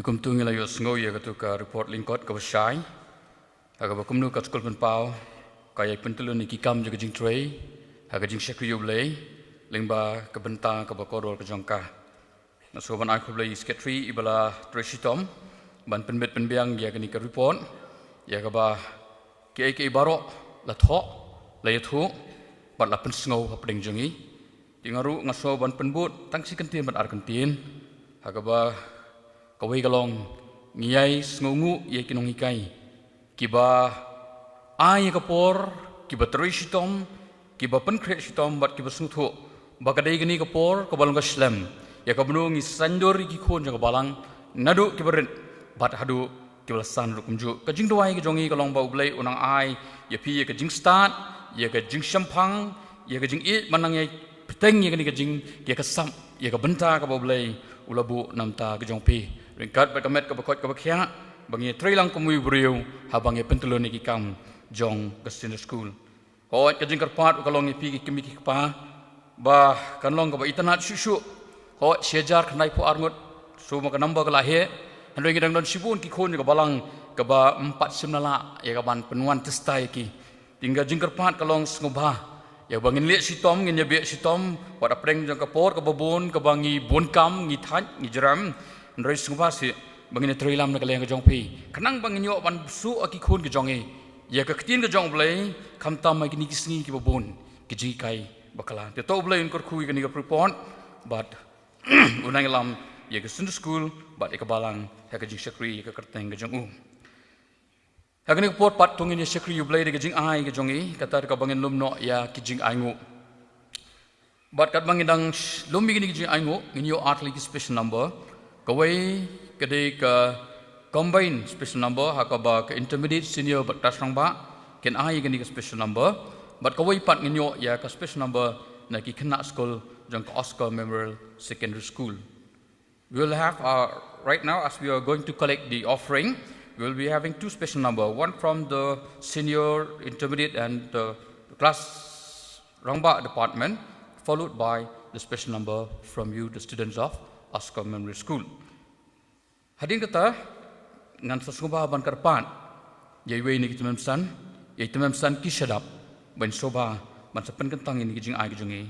Tukum tu ngila yo sngo ya katu ka report lingkot ka wasai. Aga bakum nu ka skul pen pau. Ka yai pentulun ni kikam jaga jing tray. Aga jing sekri yo blay. Lingba ka benta ka bakorol ka jongka. Na so ban ai khoblay sekretari ibala tresitom. Ban penbet penbiang ya kani ka report. Ya ka ba ke barok la thok la yathu bat la pen sngo ha pding jongi. Tingaru ngaso ban penbut tang si kentin ban ar kentin. Aga ba kawai kalong ngiyai sngongu ye kinong ikai kiba ai kapor kiba terisitom kiba penkret sitom bat kiba suthu bakadai gini kapor kabalong kaslam ya kabnu ngi sanjor ki khon jang balang nadu kibarin bat hadu kibal san rukumju kajing doai ki jongi kalong bau blai unang ai ya pi ye kajing start ye kajing syampang ye kajing i manang ye peteng ye kani kajing ye kasam ye ka benta ka bau blai ulabu namta kajong pi ringkat berkamet ke bakot ke bakia bangi trilang kumui beriu habangi pentulun iki kam jong ke senior school hot ke jingkar pat kalong ipi ki kimi ki pa bah kanlong ke internet susu hot sejar knai pu arngut so maka namba ke lahir handoi ngidang don sibun ki khon ke balang ke ba 4 semnala ya kaban penuan testai ki tinggal jingkar pat kalong sngobah ya bangin liat sitom ngin ya biak sitom wat apreng jong kapor ke babon ke bangi bonkam ngi that ngi jeram Nrai sungpasi bangin trilam na kaleng kajong pi kanang bangin yo ban su aki khun ke jong e ya ka ktin ke jong blai kham tam mai kini kisni ki babon ki ji kai bakala te to blai kor khui kani ka prepon but unang lam ya ka sun school but e ka balang ha ka ji sekri ka kerteng ke jong u ha kani pot pat tungin ya sekri yu blai de ka jing ai ke jong e kata ka bangin lum no ya ki jing ai ngu but kat bangin dang lum mi kini ki jing ai ngu ngin yo atli ki special number kawai kedai ke combine special number hakaba ke intermediate senior batas rangba ken ai gani ke special number but kawai pat nginyo ya ke special number na ki kena school jang ke Oscar Memorial Secondary School. We will have right now as we are going to collect the offering, we will be having two special number, one from the senior, intermediate and the class rangba department, followed by the special number from you, the students of Oscar Memorial School. Hadin kata ngan sesungguh ban karpan yai wei ni kitumem san yai tumem san ki shadap ban soba ban sepen kentang ini kijing ai kijungi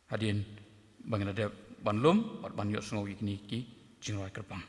hadin bangin ada ban lum ban yo sengawi kini ki jingrai kerpang.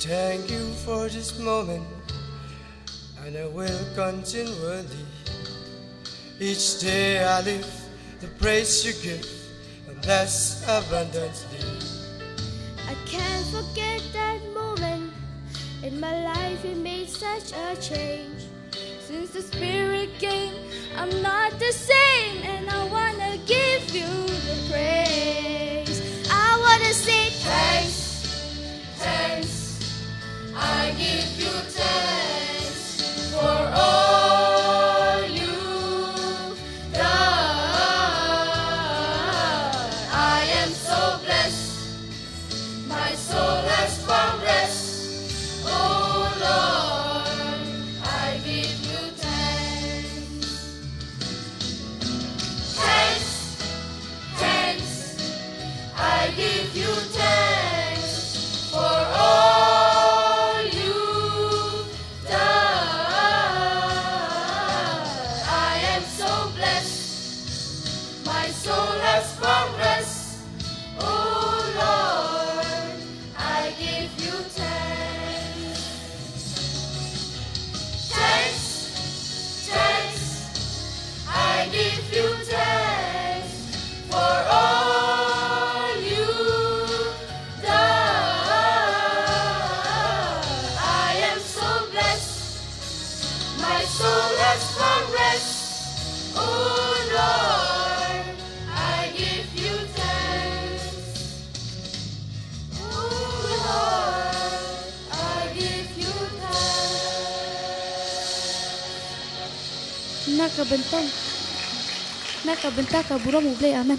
Thank you for this moment, and I will continually. Each day I live the praise you give, and bless abundantly. I can't forget that moment in my life. It made such a change. Since the Spirit came, I'm not the same, and I wanna give you the praise. I wanna say thanks, thanks. I give you thanks for all you've done. soul has found rest. Oh Lord, I give you thanks. Thanks, thanks, I give you thanks for all you've done. I am so blessed, my soul has found rest. Oh Lord, I give you thanks. Oh Lord, I give you thanks. Nakabenta ka bura mo play amen.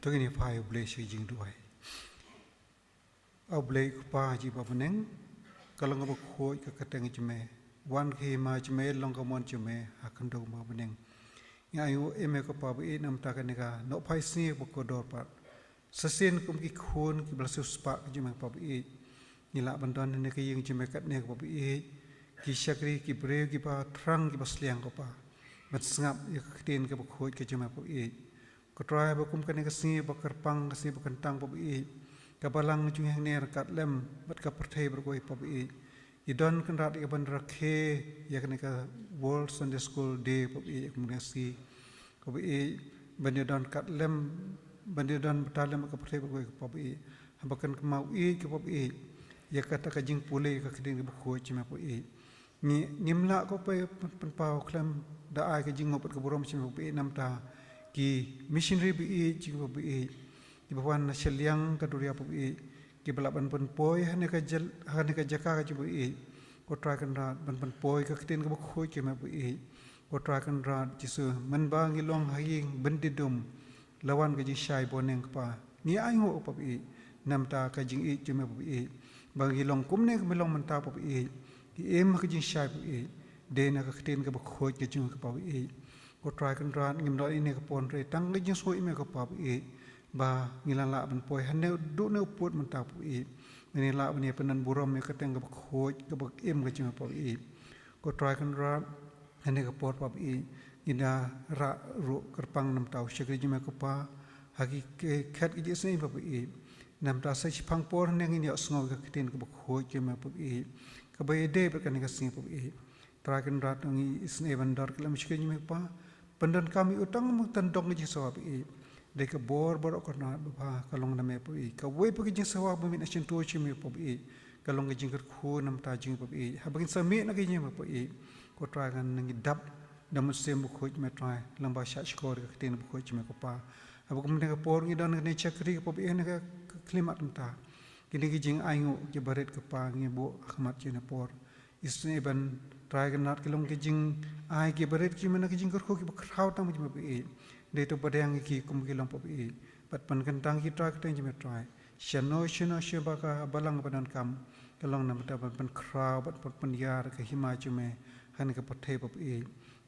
Tôi nghĩ phải ở đây sử dụng đuôi. Ở đây có ba chỉ bảo mình kalau ngapa khôi cái teng chme wan khi mà chme long cái món chme akan đâu mà mình ngay em có bảo bị nam ta cái này cả nó phải xin một cái đồ part sesen cũng cái khôn cái belasu spa cái chme bảo bị như là ban đầu này cái yang chme cái này bảo bị cái sakri cái brave cái ba trang cái bas liang cái ba bas ngap cái tin cái bảo khôi cái chme bảo bịก็ตรายบุคุมกันในกษีบกระปังกษีบกันตังปบอีกับพลังจุงแห่งเนรกัดเล่มบัดกับประเทศบรกวยปบอีอีดอนกันรัดอีกบันรักเฮอยากในกับ World Sunday School Day ปบอีกุมเนสีปบอีบันเดดอนกัดเล่มบันเดดอนบัดเล่มกับประเทศบรกวยปบอีหากันกับมาอีกับปบอีอยากกับตะกจิงปุเลกับคิดกับบุคคลจิมาปบอีนี่นิมละก็ไปเป็นเป่าคลำได้กับจิงงบกับบุรมจิมาปบอีน้ำตาki missionary bi ji bi di bawan nasyaliang kaduria bi ki balaban pun poi hane ka jaka ka bi ko try kan ra ban pun poi ka tin ka khoi ki ma bi ko try kan ra ji su man ba ngi long haying bandidum lawan ka ji shai boneng pa ni ai ngo pa bi nam ta ka jing i ji ma bi ba ngi long kum ne ka long man ta pa bi ki em ka ji shai bi de na ka tin ka khoi ki ji ka pa bi ko try kan ran ngim do ini ka pon re tang ngi so ime ka pa e ba ngilan la ban poi han ne du ne put man ta pu e ni la ban ne penan burom me ka teng ka khoj ka ba em ka chima pa e ko try kan ran han ne ka pot pa e ina ra ru kerpang nam tau shekri jima ka pa hagi ke khat ki jese pa e nam ta sai phang por ne ngi ne sngo ka tin ka ba khoj chima pa e ka ba e de ba kan ka sin pa e try kan ran ngi isne ban dor ka lam shekri jima pa pendan kami utang tandong ji sawab e de ka bor korna ba kalong na me pu e ka we pu ji sawab mi na chin to chi me pu e kalong ji kar khu nam ta ji pu e ha bagin sa me na ki me pu e ko tra kan ngi dab dam se mu khoj me try lang ba sha skor ka tin bu khoj me ko pa ha bagum ne ka por ngi don ne chakri ka pu e ne ka klimat ta kini ki jing ai ngu ki baret ka pa ngi bo khmat chi na por isne ban try kan nat kilong ki jing ai ki baret ki mana ki jing kar kho ki khau tang mi ma bi de to badang ki kum ki long pa bi pat pan kan tang ki try ka tang mi try shano sheba ka balang banan kam kalong na mata pan khau pat pan yar ka hima chu me han ka pathe pa bi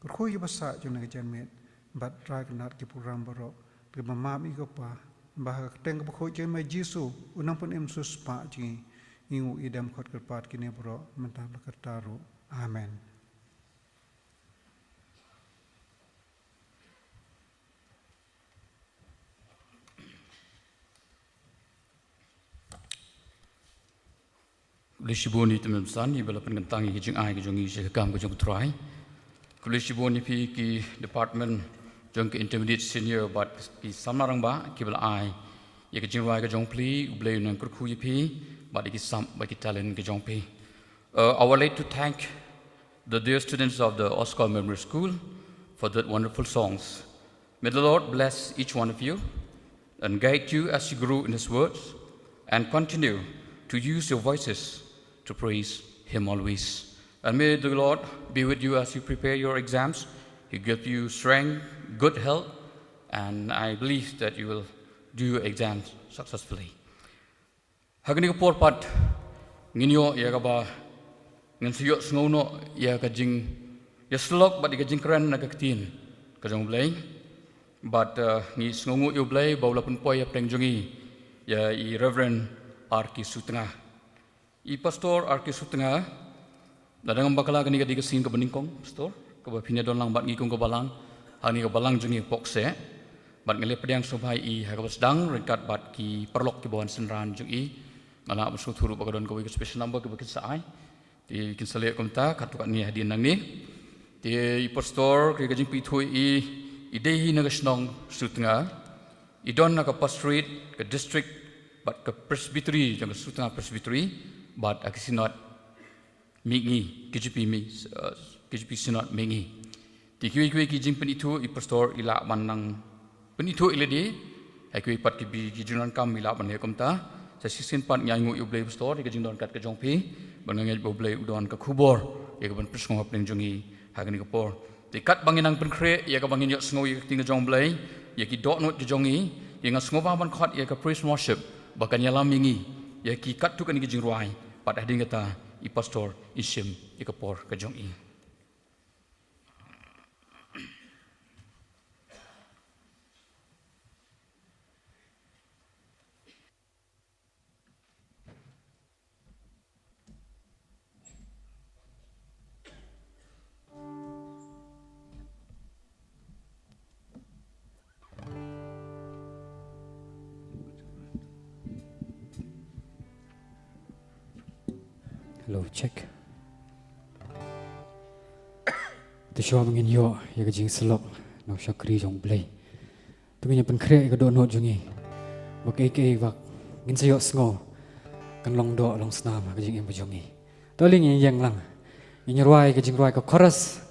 kar kho ki basa chu na ka jan me bat try kan nat ki program baro ki ma mi ko pa ba ka tang ka kho che me jisu unang pun em sus pa ji ingu idam khot kar pat ki ne baro manta la kar taru amen. Kulishiboni teman san ni bala pengentangi ki jing ai ki jongi se kam ko jong try kulishiboni pi ki department jong ki intermediate senior but ki samlarang ba ki bala ai ye ki jing wai ka jong pli ublei nan kur khu yi pi but it is some bagi talent ke jongpi. I would like to thank the dear students of the Oscar Memorial School for that wonderful songs. May the Lord bless each one of you and guide you as you grow in His words and continue to use your voices to praise Him always. And may the Lord be with you as you prepare your exams. He give you strength, good health, and I believe that you will do your exams successfully. Hagani kapor pat nginyo ya kaba ngan siyok sngono ya kajing ya slok bat kajing keren na kaktin kajong blay but ngi sngongu yu blay bawla pun poy apeng jongi ya I Reverend Arki Sutengah I Pastor Arki Sutengah dadang bakala kani kadi kasin ka beningkong pastor ka baphinya don lang bat ngi kong ka balang hani ka balang jongi pokse bat ngale pedang sobai I ha ka sedang rekat bat ki perlok ki bawan senran jongi Anak bersuatu huruf bagaimana kau ikut special number kau saai, di kisah lihat komta katu kat ni hadiah nang ni, di pastor kau kajing pithui idei nagasnong Sutengah, idon nak ke pastorate ke district, but ke presbytery jangan Sutengah presbytery, but akisinot mingi KGP sinot mingi, di kui kajing penitu I pastor ilak manang penitu iladi, aku ipat kijunan kam ilak manang komta. Saya sisin pat nyangu ublay pastor di kajing don kat kajong pi bangang ublay udon ka khubor ya ka ban prisngong apling jongi hagani kapor di kat banginang penkre ya ka bangin yok sngo ya ting kajong blay ya ki dot not jongi ya nga sngo ban khot ya ka praise worship bakan yalam mingi ya ki kat tu kan kajing ruai pat hading kata I pastor isim ya kapor kajong I Hello, check. Tu show mungkin yo, ya kajing selok, nak syakri jong play. Tu punya penkre ke dok not jongi. Bak ke bak, ngin sayok sngo, kan long dok long senam kajing yang berjongi. Tu ling yang lang, yang ruai kajing ruai ke chorus,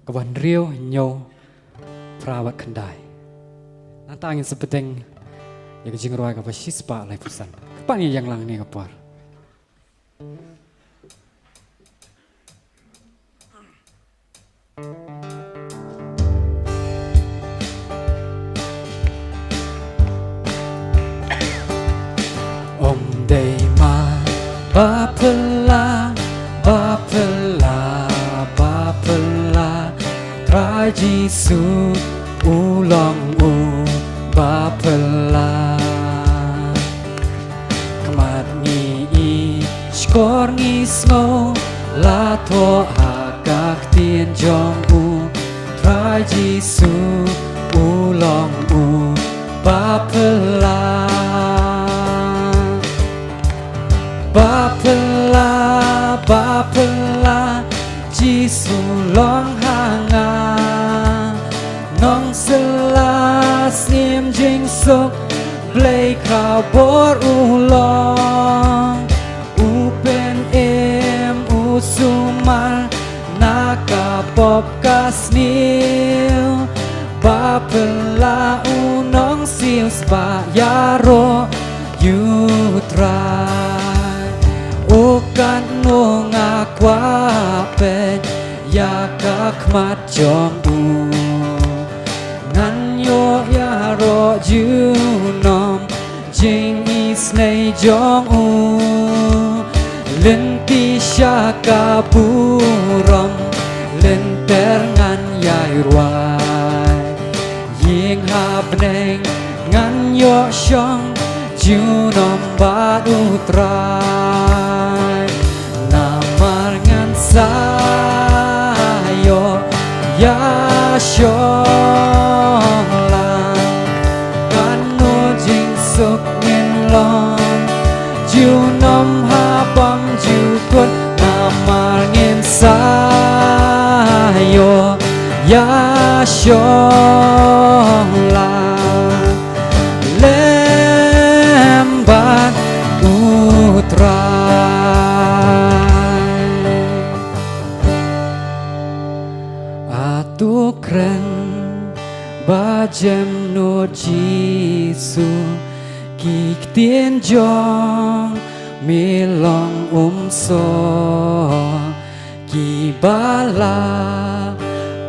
ke ban rio nyo, perawat kendai. Nanta angin sepeteng, ya kajing ruai ke pasispa lai pesan. Kapan yang lang ni kapar? Bapela, bapela, bapela, try Jesus ulang bapela. Kamat ni skor ni snow, la to agak tien jong try Jesus ulang bapela. Bapela, bapela, Jisu long hanga, nong selas nim jing sok, blay kau bor ulong, upen usumal, naka pop kasnil, bapela unong sil spa yaro, you try. Ukan no ngakwapen ya kakmat jong ngan yo ya ro junom jing isnei jong lenti syaka burom lenter ngan yai ruai ying habneng ngan yo syong junom badu trai namar ngan sayo ya syong lang kanu jing suk ngin long junom habam jukut namar ngin sayo ya syong lang lembat utra kren ba jem no Giêsu kỳ tiên jong mi long so kỳ ba la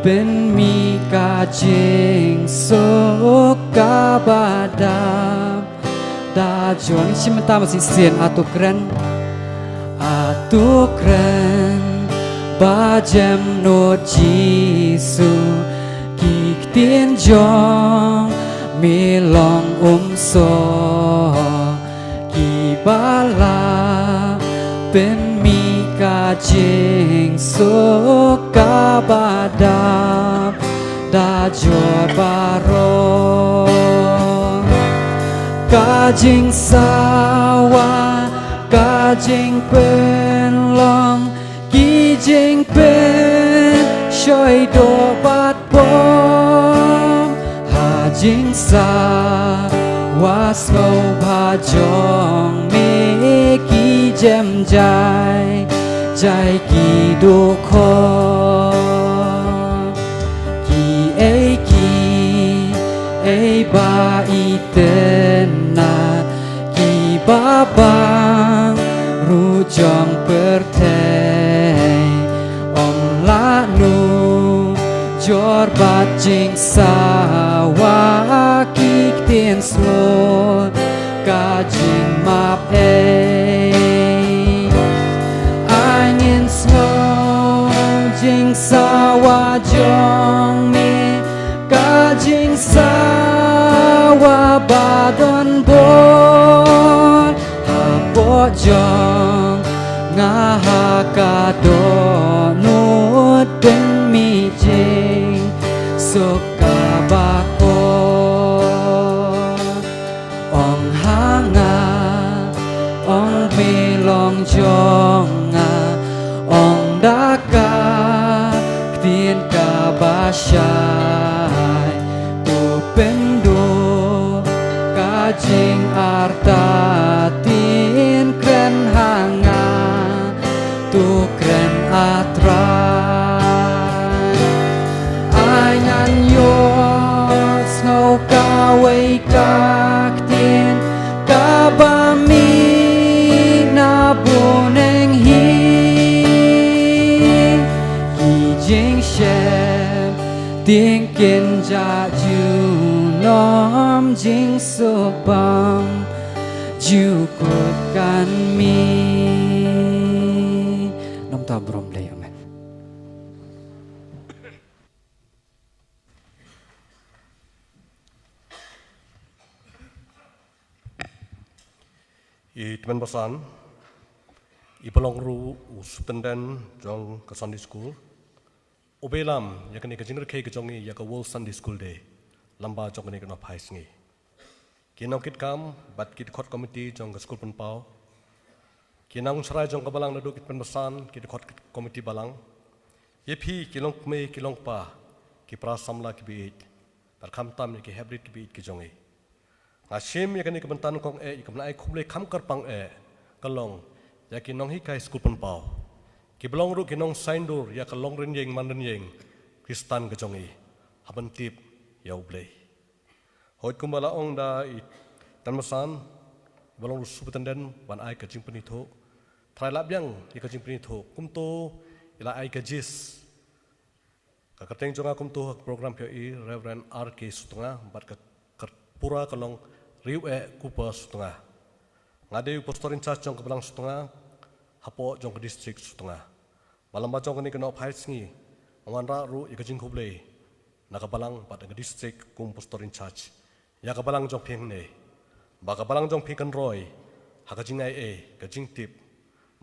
bên mi ca jing so ca ba da juang chim ta ma sin atu kren ba jem no Giêsu kỳ tiên jong mi long so kỳ ba la bên mi ca jing so ca ba da jo ba ro ca jing sawa ca jing pen long kỳ jing pen shoi do bat bom ha jing sa was no ba jong me kỳ jem jai jai kỳ do kho kỳ ba i tên na kỳ ba bang ru jong perthei om la nu jor bat jing sa wa ki tien slow ka jing map angin slow jing sa wa jong mi ka jing sa wa ba don bon ha bo jong nga ha ka do no ten mi jing so ka ba ko ong ha nga ong mi long jong nga ong da ka tien ka ba shai tu pendo ka jing arta tien kren hanga tu kren atra anyan yo snow ka wei ka tien ka ba mi na buneng hi ki jing shem tiếng kiên ja ju nom jing so bam ju kut kan mi nom ta brom le amen I teman basan I pelong ru superintendent jong ke Sunday school obelam yakni ke jingre ke jongi yak World Sunday School Day lamba jong ni kana phais ngi kinong kit kam bat kit khot committee jong ke school penpau kinong sarai jong ke balang nadu kit penbasan kit khot committee balang yepi kilong me kilong pa ki pra samla ki bi par kham tam ki hybrid ki bi ki jongi asim yakni ke bentan kong ikna ai khumle kham kar pang kalong yakinong hi kai school penpau ki belong ru kinong saindur ya ka long ren yeng man ren yeng Kristan ke jongi haban tip ya ublei hoi kumbala ong da I tanmasan belong ru superintendent ban ai ka jingpani tho trai lap yang I ka jingpani tho kumto ila ai ka jis ka kateng jonga kumto program pyo I Reverend RK Sutunga bat ka pura kalong riu kupa Sutunga ngade pastorin charge jong ka belang Sutunga hapo jong ke district Sutunga malam bacong ni kena phais ngi awan ra ru I ka jing khuble na ka balang pat ke district kum pastorin charge ya ka balang jong pheng ne ba ka balang jong phikan roi ha ka jing ai ka jing tip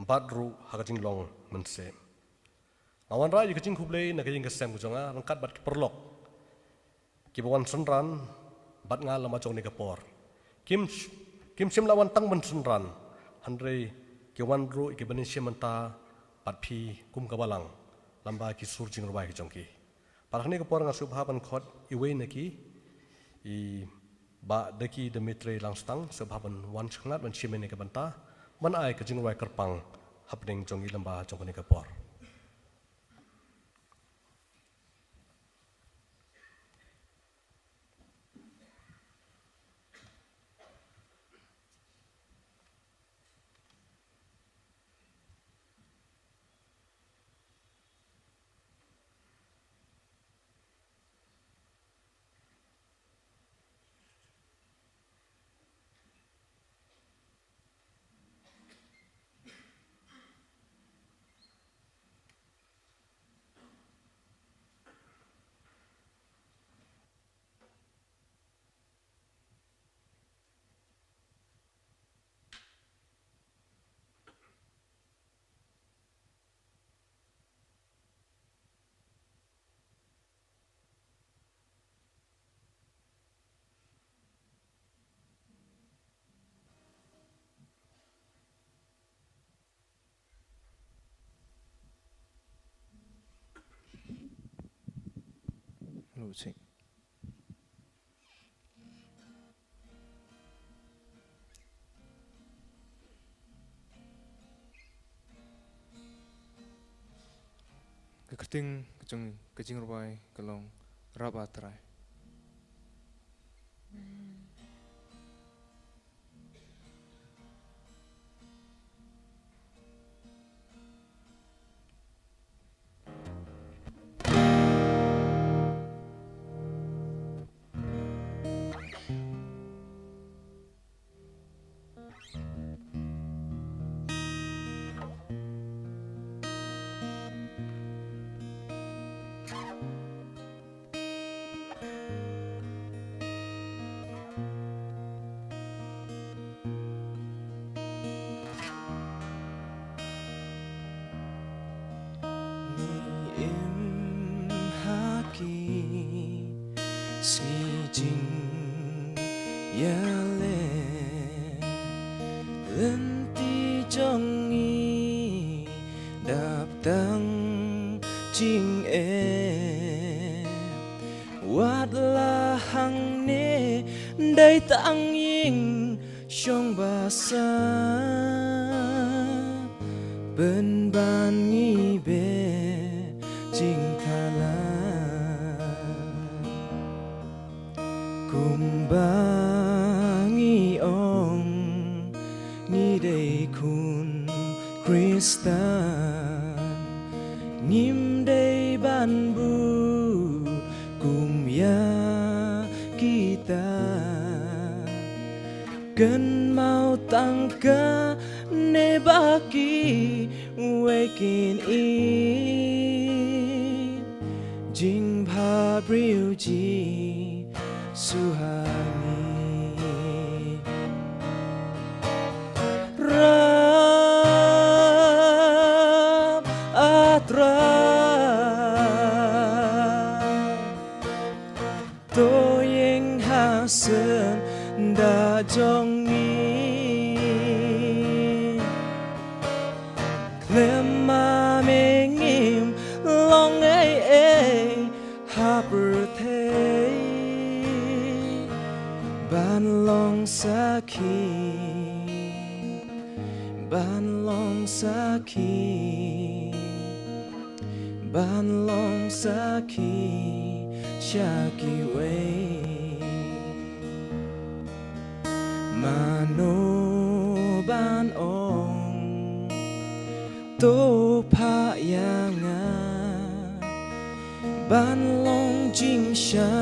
bat ru ha ka jing long men se awan ra I ka jing khuble na ka jing ka sem jonga rangkat bat perlok ki bawan senran bat nga lama jong ni ka por kim sim lawan tang men senran handre ki wan ru ki banin simanta pat phi kum ka balang lamba ki sur jing ro bai ki jongki parhne ka por nga subhaban khot I we na ki I ba deki Demetre langstang subhaban wan chngat ban chimene ka banta man ai ka jing rai karpang hapning jongi lamba jong ni ka por lũ chỉnh cái ting cái chung cái jing rubai cái long rabatrai tăng yên trong bà sa bên ban nghi bề chính tha la cùng ba nghi ông nghi đầy kun Christan nhím đầy ban bu cùng ya kita cần mau tăng ca ne baki waking in jing pa briu ji suhangi rap atra tôi yang ha sơn đã trong nghi lem mà mình im lòng ấy ha bờ thế ban lòng sa khi ban lòng sa khi ban lòng sa khi cha kỳ way mano ban ong to pa yanga ban long jing sha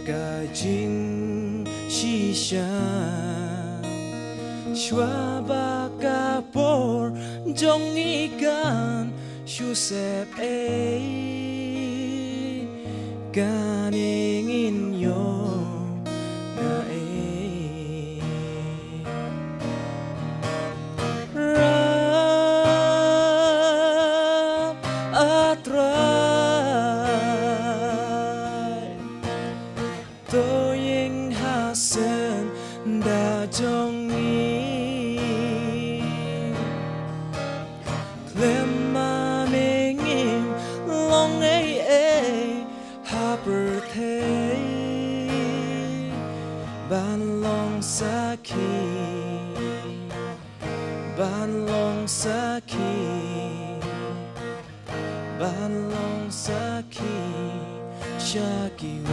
ka jing shi sha shwa ba ka por jong ikan shu sep e kan ingin yo tôiยังหาเส้นดาจงนี้เคลมมาเมงิมลองเอหาประเทศบ้านลองสักขีบ้านลองสักขีบ้านลองสักขีชากิเว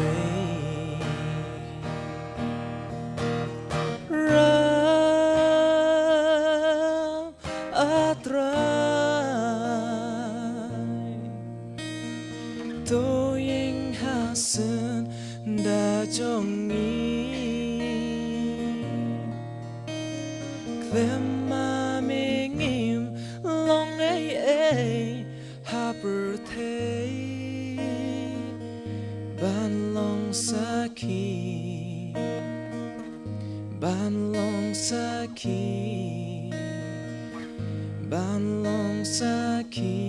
tôiยังหาเส้นดาจงนี้เคลมมาเมงิมลองเอหาประเทศบ้านลองสักขีบ้านลองสักขีบ้านลองสักขี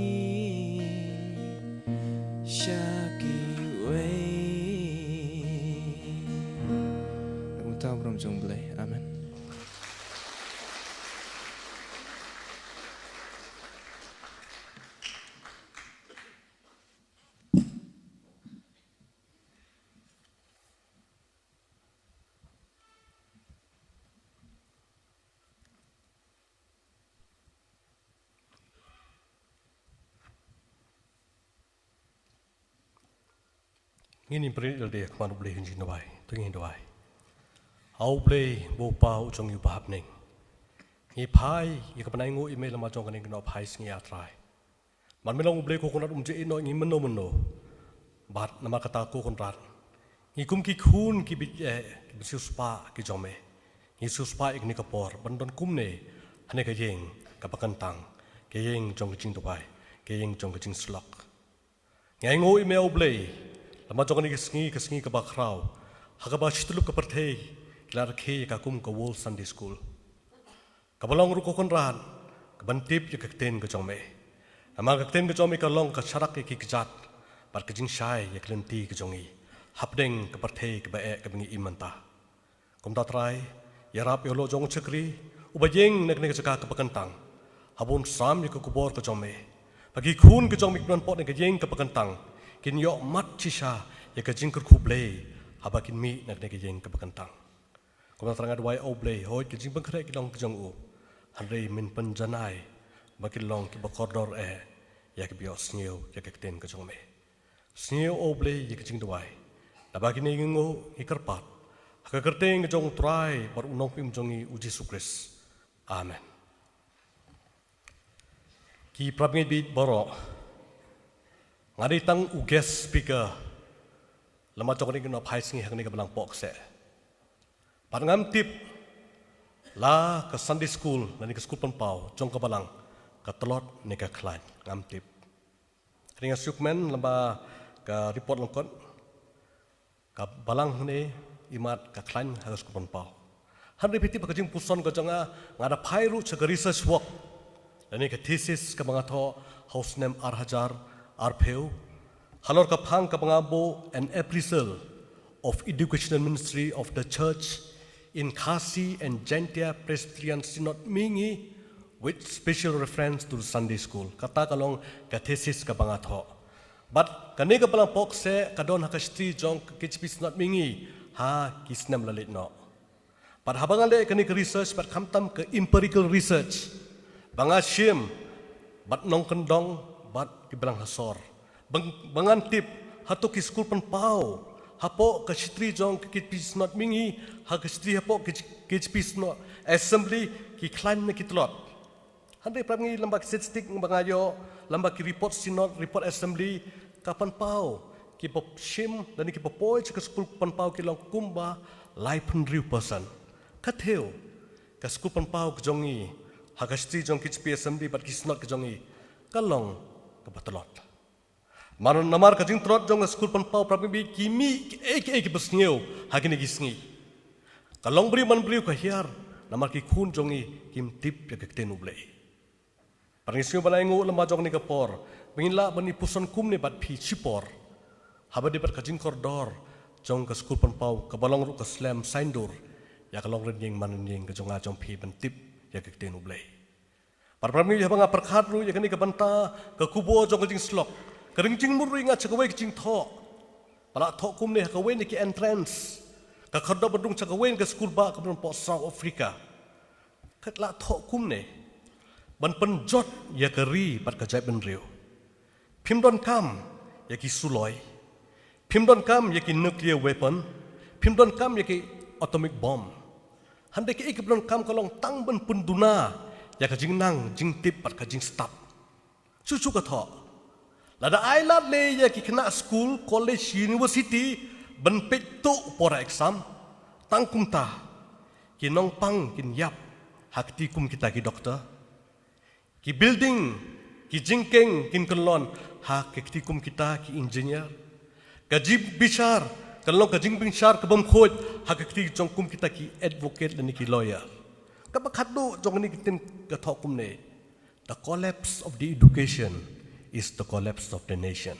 Shaki way. Tahu belum jumlah. Amin. ngin impre il de kman ble hin jin wai tu ngin doi au ble bo pau chong yu bab ning ngi phai i ka panai ngo email ma chong kan ning no phai sing ya try man me long ble ko kon je no ngi mano bat nama kata ko kon rat ngi kum ki khun ki bi ki su spa ki jome ngi su spa ik ni ka por ban don kum ne hane ka yeng ka pakan tang ke yeng chong jing to bai ke yeng chong jing slok ngai ngo email ble lama chong ni ka sngi ka ba khrau ha ka ba chitlu ka parthe klar khe ka kum ka wol Sunday school ka balong ru ko kon ran ka ban tip ka ten ka chome ama ka ten ka chome ka long ka charak ki kijat par ka jing shai ya klenti ka jongi hapdeng ka parthe ka ba e ka bingi imanta kum ta trai ya rap yo lo jong chakri ubayeng nek nek ka ka pakantang habun sam ya ka kubor ka chome pagi khun ka chong mikron pot nek ka yeng ka pakantang kin yo mat chisha ya ka jing ka khuble habakin mi nek nek yeng ka pakantang kum ta trangat wai oble hoi ka jing bangkre ki long ka jong u hanre min panjanai makin long ki bakordor ya ki bios new ya ka ten ka chome sneo oble ya ka jing dwai labaki ni ngo ikarpat ka kerteng jong try bar unong pim jongi uji sukris amen ki prabngi bit boro ngari tang u guest speaker lama chok ni no phai singi hang ni ka balang pok se par ngam tip la ka Sunday school nani ka school pau jong ka balang ka telot ni ka klan ngam tip ringa sukmen lamba ka report longkot ka balang ni imat ka klan ha school pau han repeti pa ka jing puson ka jonga ngada phairu cha research work nani ka thesis ka mga tho house name ar pheu halor ka phang ka mga bo an appraisal of educational ministry of the church in Khasi and Jantia Presbyterian Synod Mingi with special reference to the Sunday school. Kata kalong ka thesis ka mga tho. But kani ka palang pok se kadon hakasti jong KHP Synod Mingi ha kisnam lalit no. But habang ale kani ka research but kamtam ka empirical research. Banga shim but nong kendong but kibalang hasor. Bangan tip hato ki school pan pau. Hapo ka chitri jong KHP Synod Mingi ha ka chitri hapo KHP Synod Assembly ki klan na kitlot. Handai pramngi lambak statistik bangayo lambak ki report Synod report Assembly kapan pau ki pop shim dan ki popoi ka school pan pau ki long kumba laipun riu person. Katheu ka school pan pau jongi ha ka chitri jong KHP Assembly but ki Synod ka jongi kalong ka batalot. Maron namar ka jing trot jong school pan pau pramngi kimi ek besneu hagini gisngi. Kalong bri man bri ka hiar namar ki khun jongi kim tip ya ka tenu blei. Paringisyo balay ngo lama jong ni kapor, bingila bani puson kum ni bat pi chipor, haba di bat kajing koridor, jong ka school pan pau, ka balong ru ka slam saindur, ya kalong rin yang manan yang ka jong a jong pi ban tip ya ka tenu blei. Parpramni ya banga perkhat ru ya kani ka banta ka kubo jong ka jing slok, ka ring jing mur inga chakawai ka jing tho, pala tho kum ni ka wen ni ki entrance, ka khardo badung chakawai ka school ba ka ban po South Africa, ka la tho kum ni. Ban penjot ya keri pat ka jai ben riu. Pimdon kam ya ki suloi. Pimdon kam ya ki nuclear weapon. Pimdon kam ya ki atomic bomb. Handai ki ikipdon kam kalong tang ban punduna ya ka jing nang jing tip pat ka jing stop. Susu ka tho. Lada ailat le ya ki kena school, college, university ban petu pora exam tang kumta. Ki nong pang kin yap hakti kum kita ki doktor. Ki building, ki jingkeng, kin kelon, ha kektikum kita ki engineer. Kajib bishar, kalong kajing bishar kabam khoj, ha kekti jongkum kita ki advocate dan ki lawyer. Kabakhatdo jong ni kitin kathokum ne. The collapse of the education is the collapse of the nation.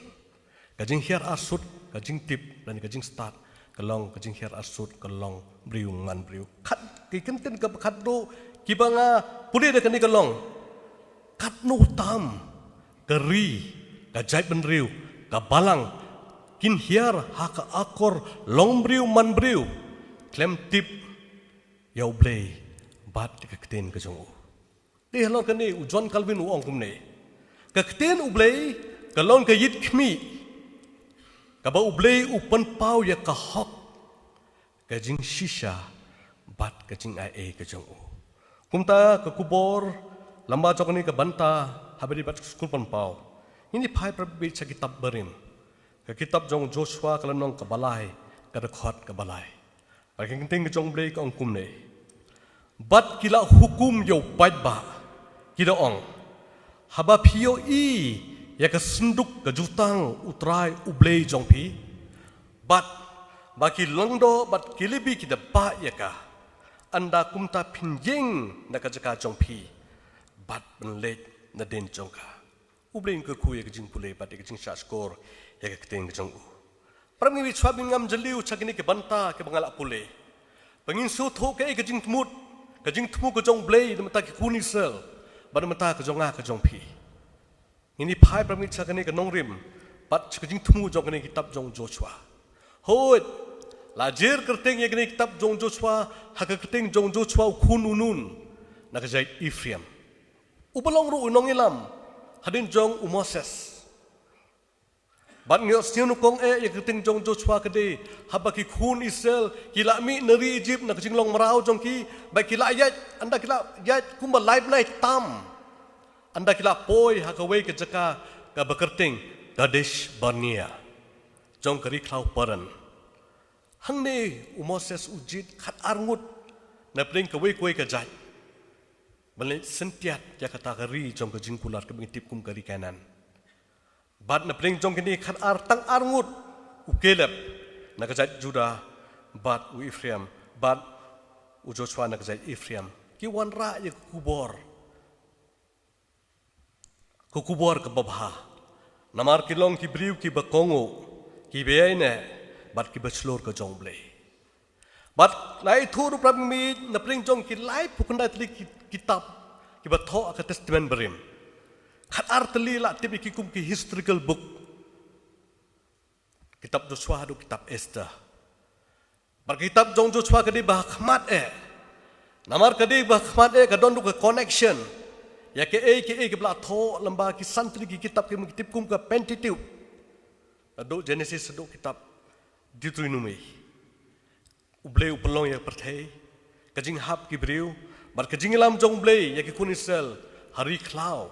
Kajing here asut, kajing tip dan kajing start, kalong kajing here asut, kalong briu ngan briu. Khat ki kintin kabakhatdo ki banga puli de kani kalong. Kat no tam, keri, ka jai ben riu, ka balang, kin hiar ha ka akor long briu man briu, klem tip, yau blei, bat ka kten ka jongu. Di halon ka ni u John Calvin u ong kum ne. Ka kten u blei, ka lon ka yit kmi, Kaba ublei upan pau ya kahok kajing shisha bat kajing ai kajong u. Kumta ke kubor lamba jok ni ke banta habari bat skul pan pau. Ini pai prabi cha kitab berim. Ke kitab jong Joshua kalanong ke balai ke rekhot ke balai. Pakai kenting ke jong blei ke ongkum ne. Bat kila hukum yo bait ba. Kila ong. Haba pio ya ke senduk ke jutang utrai ublei jong pi. Bat baki longdo bat kilibi kita ba ya ka. Anda kumta pinjing na kajaka jong pi. Bat benlet na den jong ka. Ublei ke ku ya ke jing pulei bat ya ke jing sha skor ya ke keteng ke jong u. Pram ngi chwabin ngam jeliu chakini ke banta ke bangala pulei. Pengin su tho ke jing tmut ke jing tmu ke jong blei na mata ke kuni sel. Bat mata ke jong a ke jong pi. Ini pai pramit chakani ke nongrim bat chakajing tmu jong kani kitab jong Joshua. Hoit lajir kerteng ya kani kitab jong Joshua haka kerteng jong Joshua kun unun nakajai Ephraim. Ubalong ru unong ilam hadin jong Moses. Bat ngios niu kong ya kerteng jong Joshua kade habaki kun Israel kila mi neri Egypt nakajing long marau jong ki baik kila ayat anda kila ayat kumba live night tam. Anda kila poi hakawai ke jaka ke bekerting Kadesh Barnea. Jong keri klau paran. Hang ni Moses ujid khat arngut na pring kawai koi ke jat. Balik sentiat ya kata keri jong ke jingkular ke mengitip kum keri kanan. Bad na pring jong kini khat ar tang arngut ukelep na kejat Judah bad u Ephraim bad u Joshua na kejat Ephraim. Ki wan ra ya kubor. Kukubor ke babha. Namar kilong ki briu ki bakongo. Ki beaine. Bat ki bachelor ke jong blei. Bat lai thuru prabmi na pring jong ki lai pukunda tli kitab. Ki batho ke testament berim. Khat artli la tibi ki kum ki historical book. Kitab Joshua hadu kitab Esther. Bar kitab jong Joshua kadi bahkhmat Namar kadi bahkhmat kadon du ke connection. Ya ke bela tho lamba ki santri ki kitab ki mengitip kum ke Pentateuch. Ado Genesis ado kitab Deuteronomy. Ublei upelong ya perthai. Kajing hap ki briu. Bar kajing lam jong blei ya ki kunisel hari klau.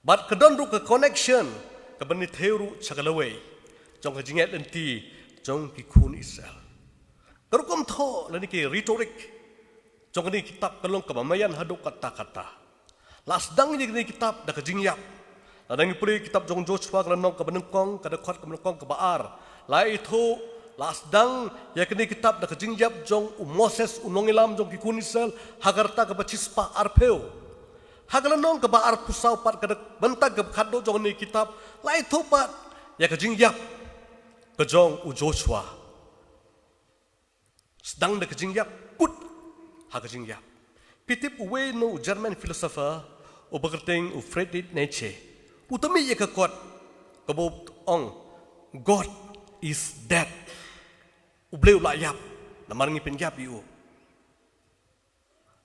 Bar kadon ru ke connection ke bani theuru chakalawai. Jong kajing et enti jong ki kunisel. Karukom tho lani ki rhetoric. Jong ni kitab kalong kebamayan hadu kata-kata. Lasdang ni kitab dah kejingyap. Ladang puri kitab jong Joshua kelenong ke benengkong ke dekat ke benengkong ke baar. Lai itu lasdang ya kini kitab dah kejingyap jong Moses unongilam jong kikunisel hagarta ke bacispa arpeu. Hagalenong ke baar pusau pat ke bentak ke kado jong ni kitab. Lai itu pat ya kejingyap ke jong Joshua. Sedang dah kejingyap kut hagajingyap. Pitip uwe no German philosopher o bekerting u Friedrich Nietzsche. Utami ye kekot kebob ong God is dead. Ubleu layap namarangi penjap yu.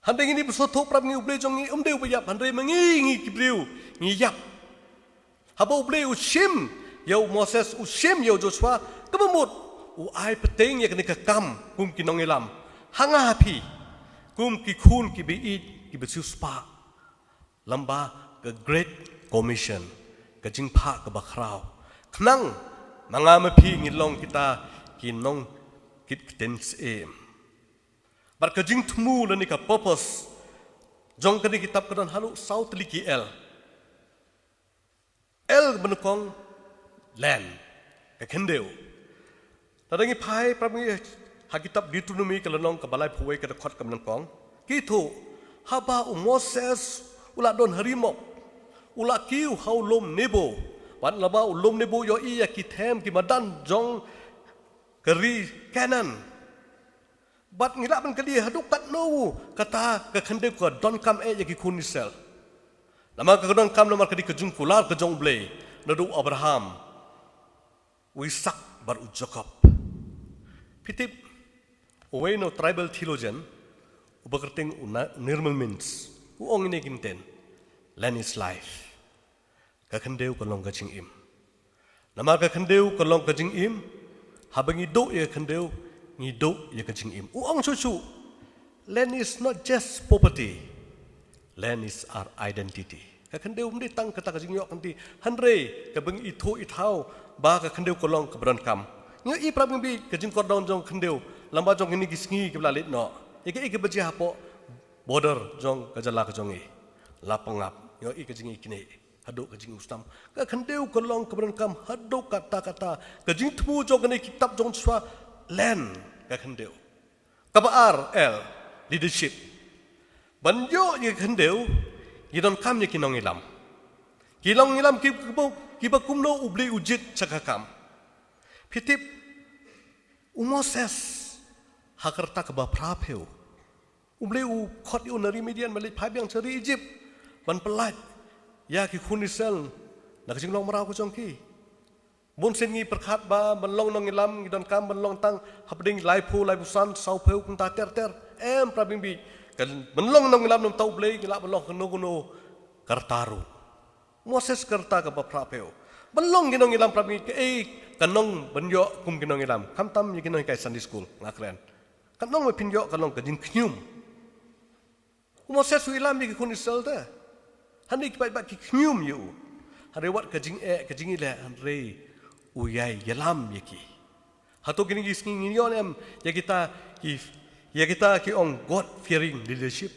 Handai ini bersotok pram ngi ubleu jongi umdeu bayap handai mengingi kibleu ngiyap. Haba ubleu shim yau Moses u shim yau Joshua kebemut u ai peteng ye kene kekam kum kinongilam. Hanga api kum ki khun ki biit ki besiu spa. Lamba ke Great Commission ke jingpa ke bakrau. Kenang mangame pi ngilong kita kinong kit tens Bar ke jing tmu lani ka purpose. Jong kani kitab kedon halu South Liki L benukong land ke kendeu. Tadangi pai prami ha kitab Deuteronomy kelenong ke balai puai ke dekat ke benukong. Kitu haba Moses ula don harimok ula kiu haulom nebo wan laba ulom nebo yo iya kithem ki madan jong keri kanan bat ngila ban kali haduk kat no kata ke khande ko don kam ya ki kunisel nama ke don kam nama kadi ke jung kular ke jong blei nadu Abraham Isaac bar Jacob pitip away no tribal theologian ubakerting normal means uong ini kinten land is life kakandeu kalong kaching im Nama ka kendeu kalong ka jing im, habang ido ya kendeu, ngido ya ka jing im. Uang cucu, land is not just property, land is our identity. Ka kendeu mesti tang kata ka jing yok nanti, hanre ka beng itu itau, ba ka kendeu kalong ka berankam. Nyo i prab ngi ka jing kordon jong kendeu, lamba jong ini gisngi ka belalit no. Ika ika baji hapo border jong ka jala ka jong i, lapangap, nyo i ka jing ikine. Haduk kajing ustam, ka kendeu kolong keberenkam haduk kata-kata kajing temu jong kene kitab jong swa land ka kendeu. Kabar L leadership. Banyo ye kendeu gidon kam ye kinong ilam. Kilong ilam kiba kumno ubli ujit cakakam. Pitip umoses hakarta kaba prapeu. Ubli u khot yu nari median balik pai biang ceri Egypt ban pelat. Ya ki kunisel nak jing long marau ko jong ki bun sen ngi perkhat ba ban long nong ilam ngidon kam ban long tang hapding lai pusan sau peu kung ta ter em prabing bi kan ban long nong ilam nom tau blei ngila ban long kono kartaru Moses karta ka ba prapeu ban long ginong ilam prabing ke kanong ban yo kum ginong ilam kam tam yi ginong kai Sunday school ngakren kanong me pin yo kanong ka jing knyum Moses ilam bi ki kunisel ta Hani kipai bak knyum yu. Hari wat kajing ile hanre uyai yalam yaki. Hato gini gising ngiyon em ya kita ki ong God fearing leadership.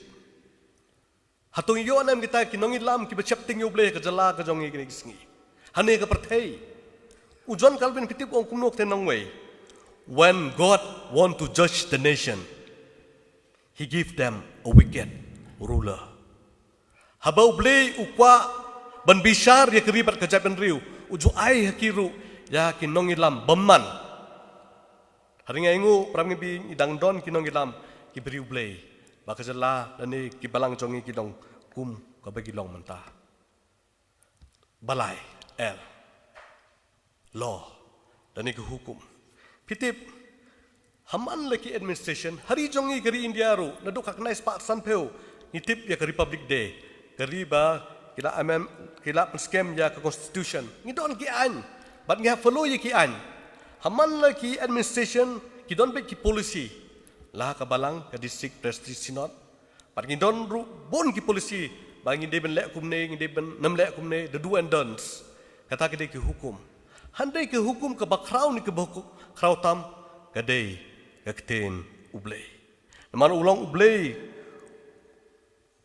Hato ngiyon em kita ki nong ilam ki bacap ting yuble ka jala ka jong gini gising. Hani ka perthei. Ujon Calvin pitip ong kumnok ten nong way. When God want to judge the nation, He give them a wicked ruler. Habau blei ukwa ban bishar ya keribat kejapan riu uju ai hakiru ya kinong ilam beman hari ngaingu pramngi bi idang don kinong ilam ki beriu blei bakajala dani ki balang jongi kidong kum ka bagi long mentah balai l law dani ke hukum pitip haman laki administration hari jongi keri India ru naduk kaknais pak sanpeu nitip ya ke Republic Day Keriba kila scam ya ke constitution. Ngidon ki an, but ngi follow ye ki an. Haman la ki administration, ki don be ki policy. Lah ka balang ka district prestige synod. But ngidon ru bon ki policy, ba ngi deben lek kumne ngi deben nam lek kumne the do and don'ts. Kata ki ki hukum. Handai ki hukum ka bakraw ni ke kraw tam kadai kakten ublei. Naman ulang ublei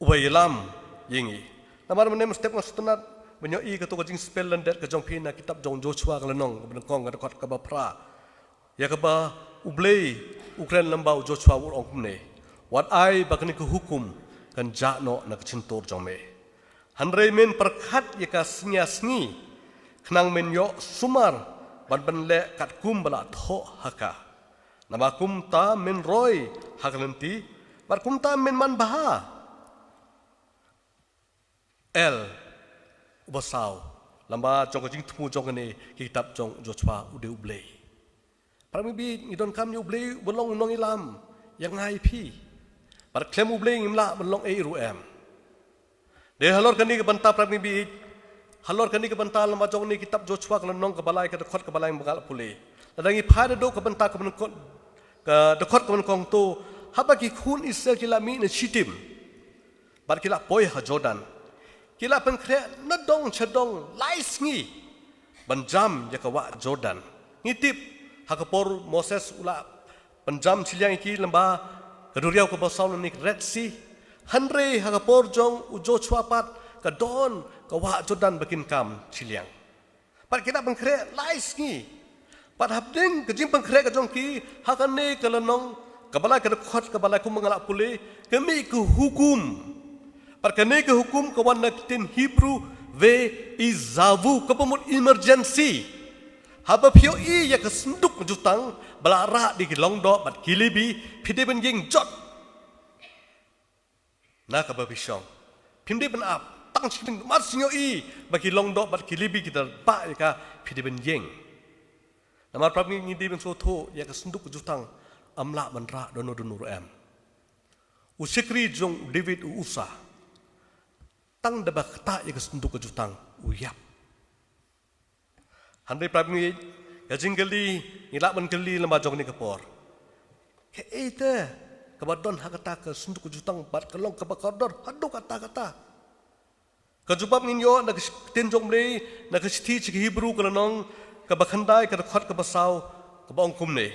ubayilam Yengi. Namar menem step ngostunat menyoi ketua jing spell landet ke jong pina kitab jong Joshua kelenong benengkong ke ka ba pra. Ya ke ba ublei ukren lambau Joshua urong kumne. Wat ai bakni ke hukum kan jakno na kecintur jong me. Hanrei men perkhat ya ka snya-sngi knang men yo sumar ban benle kat kum bala tho haka. Nama kum ta men roy hakalenti bar kum ta men man baha. L ubasau lamba jong jing temu jong ne kitab jong Joshua ude ublei parami bi ngidon kam yu ublei bolong nong ilam yang ngai pi par klem ublei ngimla bolong ru em de halor kani ke banta parami bi halor kani ke banta lamba jong ne kitab Joshua kan nong ke balai ke khot ke balai bangal pule ladangi phade do ke banta ke kon ke dekot ke kong to haba ki khun Israel kilami ne chitim bar kila poi ha Jordan Kila pengkret nadong cedong lais ngi banjam jakawa Jordan ngitip hakapor Moses ula banjam siliang iki lemba keduriau ke basau nik Red Sea hanre hakapor jong ujo chuapat ke don ke wa Jordan bakin kam siliang pat kita pengkret lais ngi pat habding ke jing pengkret ke jong ki hakane ke lenong ke balai ke dekat ke balai ku mengalak pule kemi ke hukum Perkene ke hukum kawan naktin Hebrew ve izavu kepemut emergency. Haba pio I ya kesenduk jutang belara di kilong do bat kilibi pide ben yeng jot. Na ka babishong. Pinde ben ap tang sing mat sinyo I ba kilong do bat kilibi kita ba ya ka pide ben yeng. Namar prab ngi di ben so tho ya kesenduk jutang amla ben ra dono donur em. Usikri jong David usa. Tang debak tak ya kesenduk kejutang uyap. Handai prabmi gajing kali ilak ban kali lamba jong ni kapor. Ke ite kabadon hakata ke sunduk jutang bat kelong kabakador hadu kata. Kajubab ninyo nak tinjong mlei nak sti cik Hebrew kelanong kabakhandai kabakhat kabasau kabang kumne.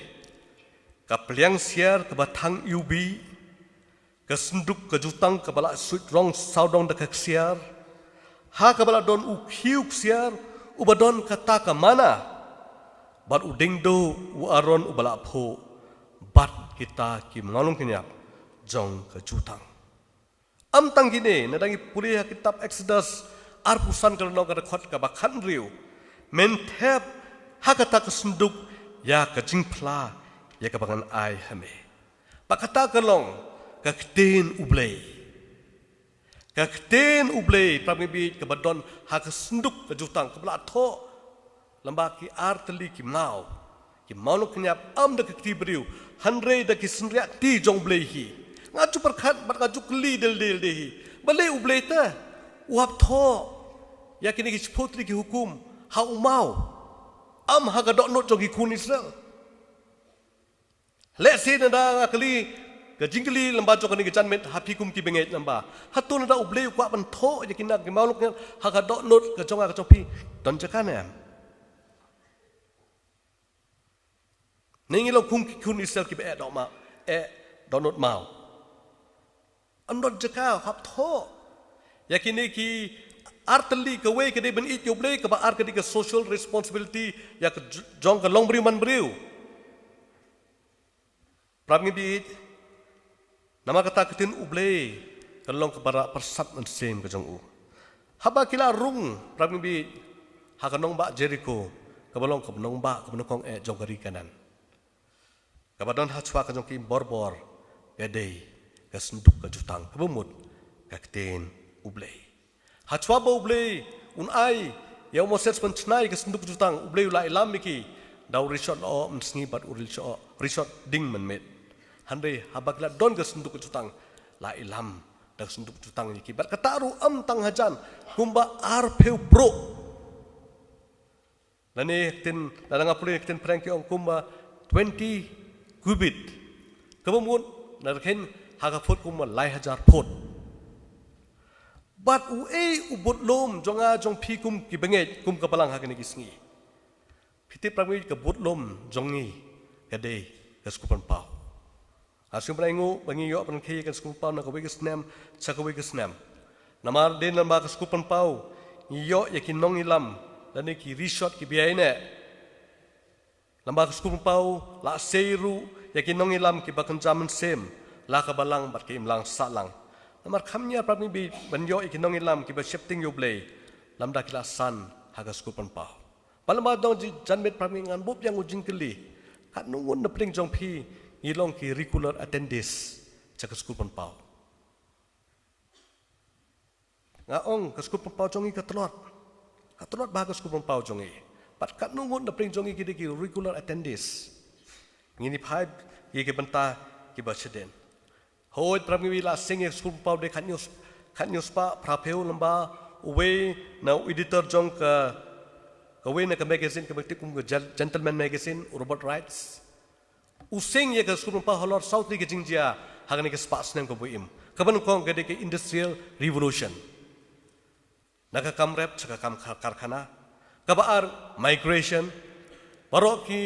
Kapliang siar kabatang ubi kasunduk kajutang kabala suit rong saudong dak siar. Ha kabala don ukhiuk siar ubadon kata ka mana bat udingdo u aron ubala pho bat kita ki ngalung kenyap jong ke jutang am tang gine nadangi puliah kitab Exodus arpusan kalau ka khot ka bakhan riu mentep hakata ka sunduk ya ka jingpla ya ka bangan ai hame pakata kalong ka kten ublei pramibi ke badon hak senduk ke jutang ke belak tho lamba ki arteli ki mau lo kenyap am de ki beriu handre de ki senriak ti jong blei hi ngaju perkhat bat ngaju kli del hi balai ublei ta uap tho ya kini ki putri ki hukum ha mau am ha ga dok not jong ki kun Israel let say na kali ke jingkeli lamba jok ni kejan met hapikum ki benget lamba hatun da ublei kwa ban tho je kinak ki mauluk ha ka dok not ke jonga ke chopi don jakan am ningi lo kum ki kun Israel ki be dok ma dok not mau am don jaka hap tho yakini ki arteli ke we ke de ben it ublei ke ba ar ke social responsibility ya ke jong ke long briu man briu pramngi bi nama kata ketin ublei kalong kebara persat mensem ke jong u haba kila rung pramngi bi hakanong ba Jericho kabalong kabnong ba kabnong jong kari kanan kabadon hachwa ke jong ki borbor gadei ke senduk ke jutang kabumut ke ketin ublei hachwa ba ublei un ai ya moses pencnai ke senduk jutang ublei la ilam miki daw rishot o msngi bat uril cho rishot ding menmet handai habakla don ke senduk jutang la ilam dak senduk jutang ni kibat kataru am tang hajan kumba arpeu bro lani tin dalang apuli tin prank ong kumba 20 cubit kemumun narken haga phot kumba lai hajar phot bat ubot lom jonga jong pi kum ki benget kum kapalang hakani kisngi piti prami ke bot lom jongi kade ke skupan pau asyum prangu bangi yo pan khei ke skupan pau na kawe ke snam chakawe ke snam namar den lamba ke skupan pau yo yakin nong ilam dan ki resort ki biaine lamba ke skupan pau la seiru yakin nong ilam ki bakan jaman sem la kabalang bat ke imlang salang namar khamnya prami bi banyo yakin nong ilam ki ba shifting yo blay lamda kila san haga skupan pau palama dong janmet prami ngan bop yang ujing keli kat nungun na pring jong pi ngilong ki regular attendance cak skupan pau ngaong ke skupan pau jongi katlot ba ke skupan pau jongi pat kat nungun na pring jongi ki regular attendance ngini phai ye ke banta ki ba cheden hoi prami wi la sing skupan pau de khat news pa prapeu lamba uwe na editor jong ka kawe na ka magazine ka kum gentleman magazine Robert Wrights using ye ka skupan pa holor south li ke jingjia hagani ke spas nem ko buim kaban ko gade ke industrial revolution naka kamrep chaka kam karkhana kabar migration barok ki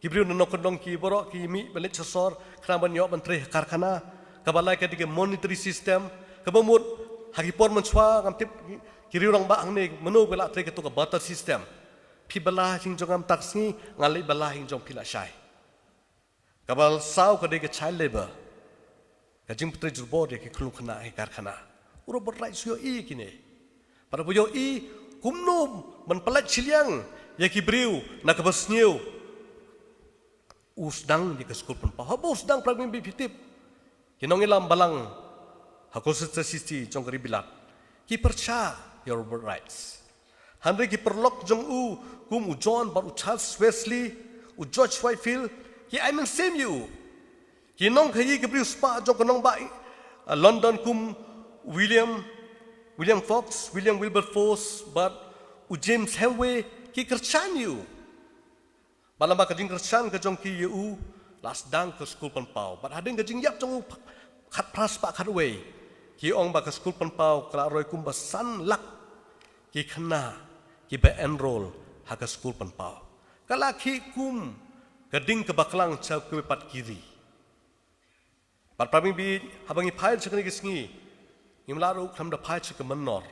kibriu no kodong ki barok ki mi belit sosor khana ban yo ban tre karkhana kabalai ke dige monetary system kabamut hagi por manchwa kam tip kiriu rang ba angne menu bela tre ke to ka barter system phi bala hing jongam taksi ngali bala hing jong pila shai kabal sau ka de ke child labor ka jing putre jurbo de ke khulu khana he karkhana uro bot rai suyo i kine para buyo i kumnum man palat chiliang ya ki briu na ka basniu usdang di ke skul pun pa habo usdang pragmin bi pitip kinong ilam balang hakos sa sisti jong ribilat ki percha your rights handre ki perlok jong u kum u John bar u Charles Wesley u George Whitefield ki I mean same you ki nong khayi ke briu spa jong nong ba London kum William Fox William Wilberforce but u James Helway ki kerchan you. Balam ba kajing kerchan ke jong ki you las dang ke school penpau. Bat hading kajing yap jong khat pras pa khat way. Ki ong ba ke school penpau kala roi kum ba san lak ki khna ki be enroll ha ke school penpau. Kala ki kum kading ke baklang chau ke pat kiri. Bat praming bi habangi phai chakni ki sngi. Imlaru kham da phai chak manor.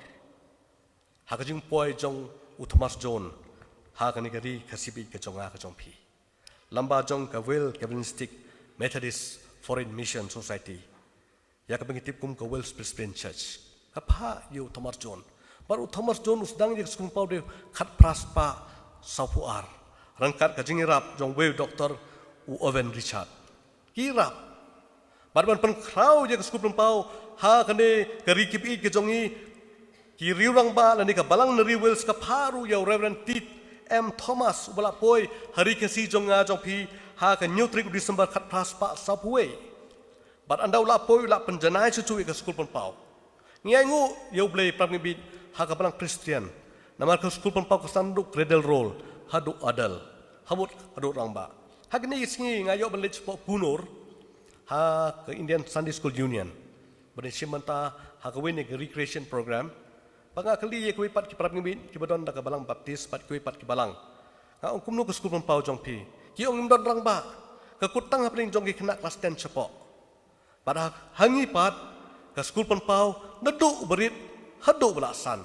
Ha kajing poi jong Thomas John ha kani kari khasibi ke jonga ka jong phi. Lamba jong ka Will Calvinistic Methodist Foreign Mission Society. Ya ka bengi tip kum ka Wells Presbyterian Church. Ka pha yu Thomas John. Baru Thomas John usdang je skun pau de khat praspa saupuar. Rangkat ka jing rap jong Will Dr. Owen Richard. Ki rap. Barban pen krau je skun pau ha kani kari kipi ke jongi ki riurang ba lani ka balang nari Wells ka pharu ya Reverend Tit M Thomas ubala poi hari kasi jonga jong phi ha ka New 3 December khat praspa saupuwe. But andau la poi la penjanai cucu ke skul penpau. Ngai ngu yo blei praming bi ha ka balang Christian. Namar ke skul penpau ke sanduk cradle roll hadu adal. Habut hadu rangba. Ha gni singi ngayo benlej po punur ha ke Indian Sunday School Union. Bani simanta ha ka wini ke recreation program. Banga kali ye kuipat ki praming bi ki badon da ka balang baptis pat kuipat ki balang. Ha ong kumnu ke skul penpau jong pi. Ki ong don rangba. Ke kutang ha pling jong ki kena kelas 10 cepo. Pada hangi pat ke skul penpau neduk berit haduk belasan.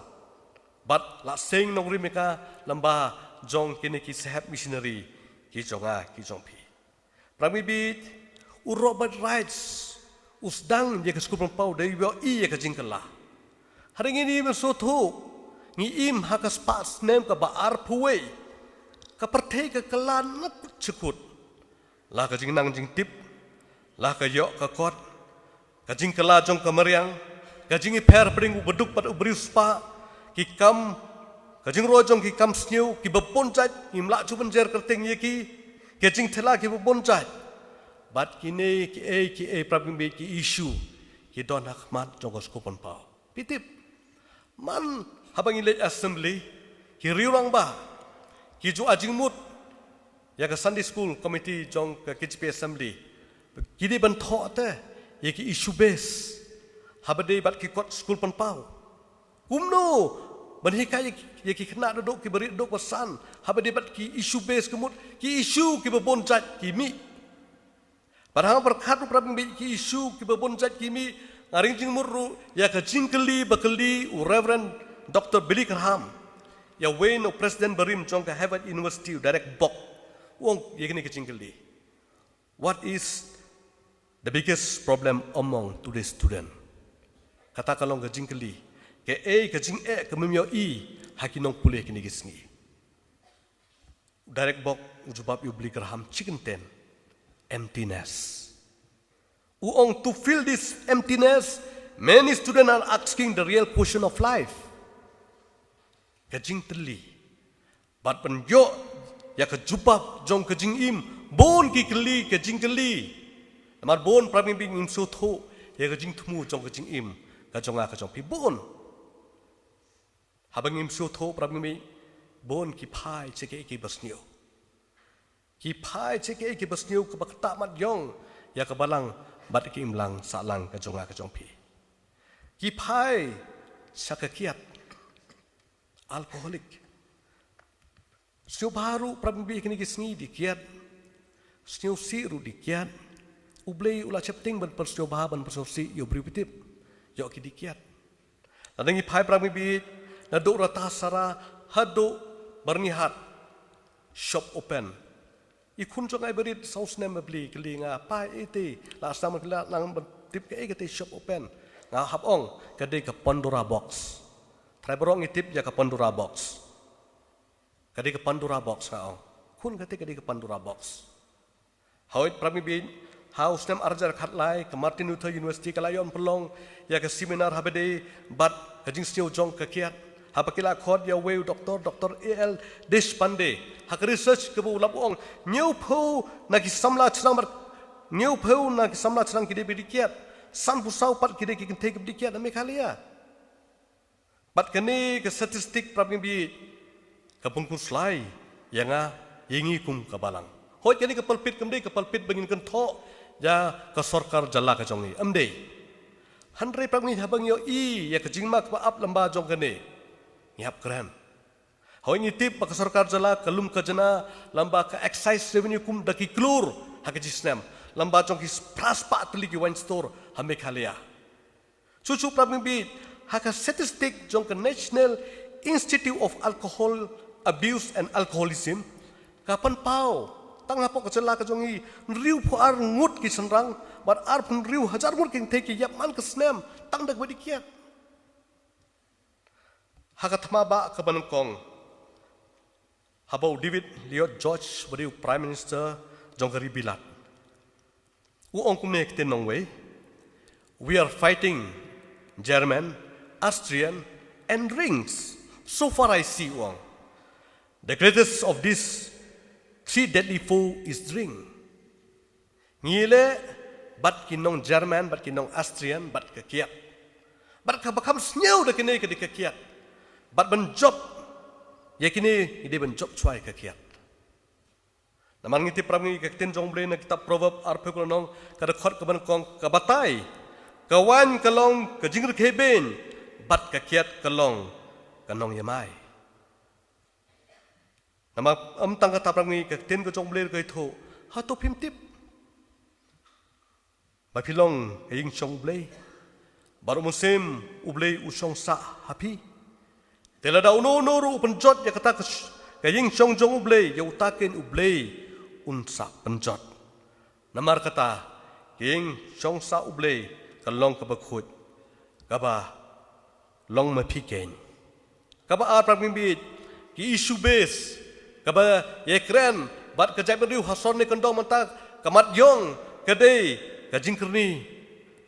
Bat la sing nongri meka lamba jong kini ki sehat missionary ki jonga ki jong pi. Prami bit u Robert Rights usdang je ke skul penpau dei bio I ke jingkela. Hari ini bersotu ngi im ha ka spas nem ka baar puwe. Ka perthei ka kelan nak cekut. La ka jing nang jing tip. La ka yok ka kot. Kajing kala jong kamariang, kajing iper pering ubeduk pat uberius pa, kikam, kajing rojong kikam sniu, ki beponjat, imla cuban jer kerting ye ki, kajing tela ki beponjat. Bat kini ki e prabing be ki isu, ki don hakmat jong skopon pau. Pitip, man habang ilej assembly, ki riurang ba, ki ju ajing mut, ya ke Sunday School Committee jong ke KCP Assembly, kini bentok te. Ye ki isu base habade bat ki kot skul penpau kumno banhika ye ki kena duduk ki beri duduk pesan habade bat ki isu base kemut ki isu ki bebonjat kimi padahal berkat prabing ki isu ki bebonjat kimi ngaring jing murru ya ka jingkeli bakeli Reverend Dr. Billy Graham ya Wayne President Barim jong ka Harvard University direct bok wong ye kini ki jingkeli. What is the biggest problem among today's student? Kata kalong kajing keli, ke kajing kemimyo hakinong pulih kini gisngi. Direct bok ujubab you beli Graham chicken ten, emptiness. Uong to fill this emptiness, many students are asking the real question of life. Kajing teli, bat penyo ya kejubab jong kajing im, bon ki keli kajing keli. Amar bon prabing bing im so tho ye ka jing thmu jong ka jing im ka jonga ka jong pi bon habang im so tho prabing bing bon ki phai cheke ki basnio ki phai cheke ki basnio ka bakta mat yong ya ka balang bat ki im lang sa lang ka jonga ka jong pi ki phai sakakiat alkoholik sio baru prabing bing kini ki sngi dikiat sio siru dikiat ublei ula chepting ban persio bah ban persosi yo bripitip yo kidikiat ladangi phai prami bi nadu rata sara hadu bernihat shop open ikun jongai berit saus nem beli kelinga pai ete la sama kala lang tip ke ete shop open nga habong kade ke Pandora box try borong itip ya ke Pandora box kade ke Pandora box nga kun kate kade ke Pandora box hawit prami bi House nem arjar khatlai ke Martin Luther University kalayon pelong ya ke seminar habede bat kajing sio jong ke kiat hapakila khod ya weu Dr. AL Deshpande hak research ke bu lapong new pho na ki samla chnang new pho na ki samla chnang ki de bidikiat san pusau pat ki de ki kente ki bidikiat me khalia bat kene ke statistik prabing bi kapun kun slai yang yengi kum kabalang hoi kini kapalpit bengin kan tho ya ka sarkar jalla ka jongi amde handre pragni habang yo ya ka jingma ka ap lamba jong kane ngap kran hoi ni tip ka sarkar jalla kalum ka jana lamba ka excise revenue kum daki klur hak jisnam lamba jong ki praspa tli ki wine store hame khalia cucu pragni bi hak statistic jong ka National Institute of Alcohol Abuse and Alcoholism kapan pau tang hapo ka jalla ka jongi riu phu ar ngut ki sanrang bar ar phun riu hajar ngut king theki yap man ka snem tang dak badi kiat hakathma ba ka ban kong habau David Lloyd George bari Prime Minister jongari bilat u ong kum ne kten nong we we are fighting German Austrian and rings so far I see wong the greatest of these three deadly foe is drink. Ngile bat kinong German, bat kinong Austrian, bat kekiat. Bat kabakam snew de kini ke kekiat. Bat benjob ya kini ide benjob cuai kekiat. Naman ngiti pramngi kektin jong ble na kitab proverb arpe kulonong kada khot kaban kong kabatai. Kawan kalong kejingr keben bat kekiat kalong kanong yamai. Nama tangga taprangi kektin ko jong bler kai tho ha to phim tip ba philong kaying chong blei baru musim ublei usong sa hapi telada uno ru penjot ya kata kaying chong jong ublei ya utakin ublei unsa penjot namar kata kaying chong sa ublei kalong kabakhut kaba long mapiken kaba a prabimbi ki issue base kaba yekren bat kajai riu hason ni kandong manta kamat yong kadai kajing kerni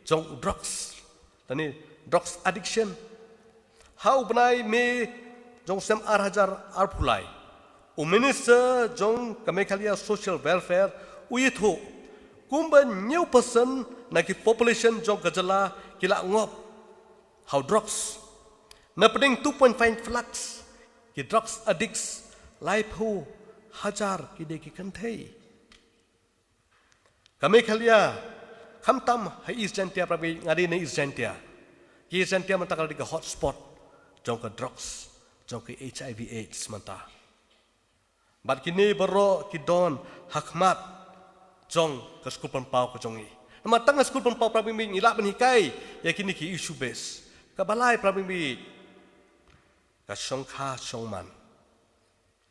jong drugs tani drugs addiction how benai me jong sem hajar pulai minister jong kamekalia social welfare uitho kumban new person naki population jong kajala kila ngop how drugs na peding 2.5 flux ki drugs addicts life ho hajar kide ki kanthei kami khalia khamtam hai isjantia prabi ngadi ne isjantia ki isjantia manta kal di hotspot jong ka drugs jong ka HIV AIDS manta bat kini baro ki don hakmat jong ka skul pau ka jongi nama tang skul pau prabi mi ngila ban hikai ya kini ki issue base ka balai prabi mi ka songkha songman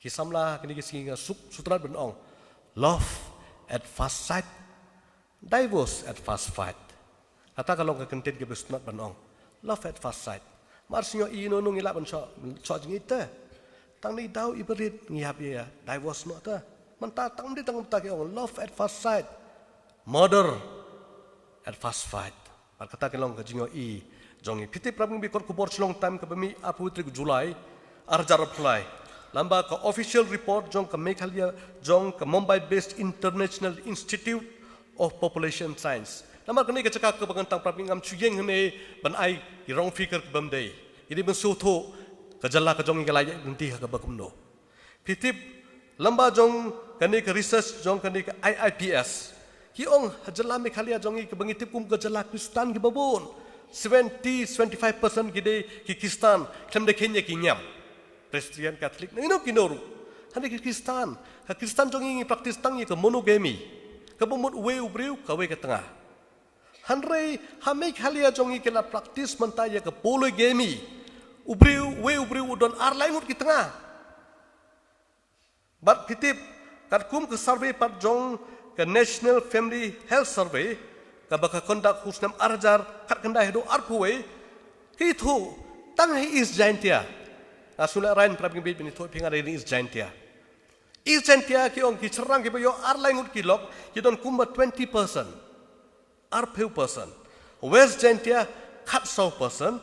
Kisamla kini kisinga sutrat benong love at first sight divorce at first fight kata kalau ke kentit ke besnat benong love at first sight marsinyo ino nung ila ben cho jingita tang ni dau iberit ngihap ya divorce no ta menta tang di tang ta ke love at first sight murder at first fight kata kelong ke jingo i jongi piti prabung bi kor kubor chlong time ke bemi apu tri Julai arjar apply lamba ka official report jong ka Meghalaya jong ka Mumbai based International Institute of Population Science lamba kani ka cakap ke bangantang prabingam chuyeng hne ban ai ki wrong figure ke bamdei ini bensu tho ka jalla ka jong ngalai nanti ka bakumno pitip lamba jong kani ka research jong kani ka IIPS ki ong jalla Meghalaya jong ki bangitip kum ka jalla Kristan ki babon 70-75% gide ki Kristan klemde Kenya ki nyam Christian Catholic ino kinoru hande ki Kristan jong ingi praktis tangi ke monogamy ke bomot we ubriu ka we ke tengah hanrei hamik halia jong ingi kela praktis mentaya ke polygamy ubriu we ubriu don ar laingut ki tengah bat pitip kat kum ke survey pat jong ke National Family Health Survey ka baka kondak husnam arjar kat kendai do arpuwe ki thu tang hi is jaintia asula rain prabing bit bini thoi pinga ini is jaintia ki ong ki charang ki yo ar laingut ki lok ki don kumba 20% ar peu person west jaintia khat so person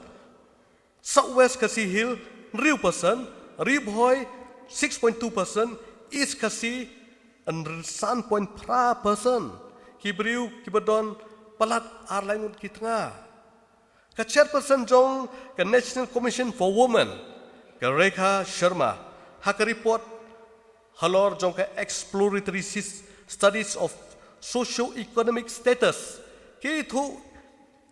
southwest kasi hill riu person ribhoi 6.2% east kasi and 3.3% ki briu ki badon palat ar laingut ki tengah ka chairperson jong ka National Commission for Women Rekha Sharma hak report halor jong ka exploratory studies of socio-economic status ki thu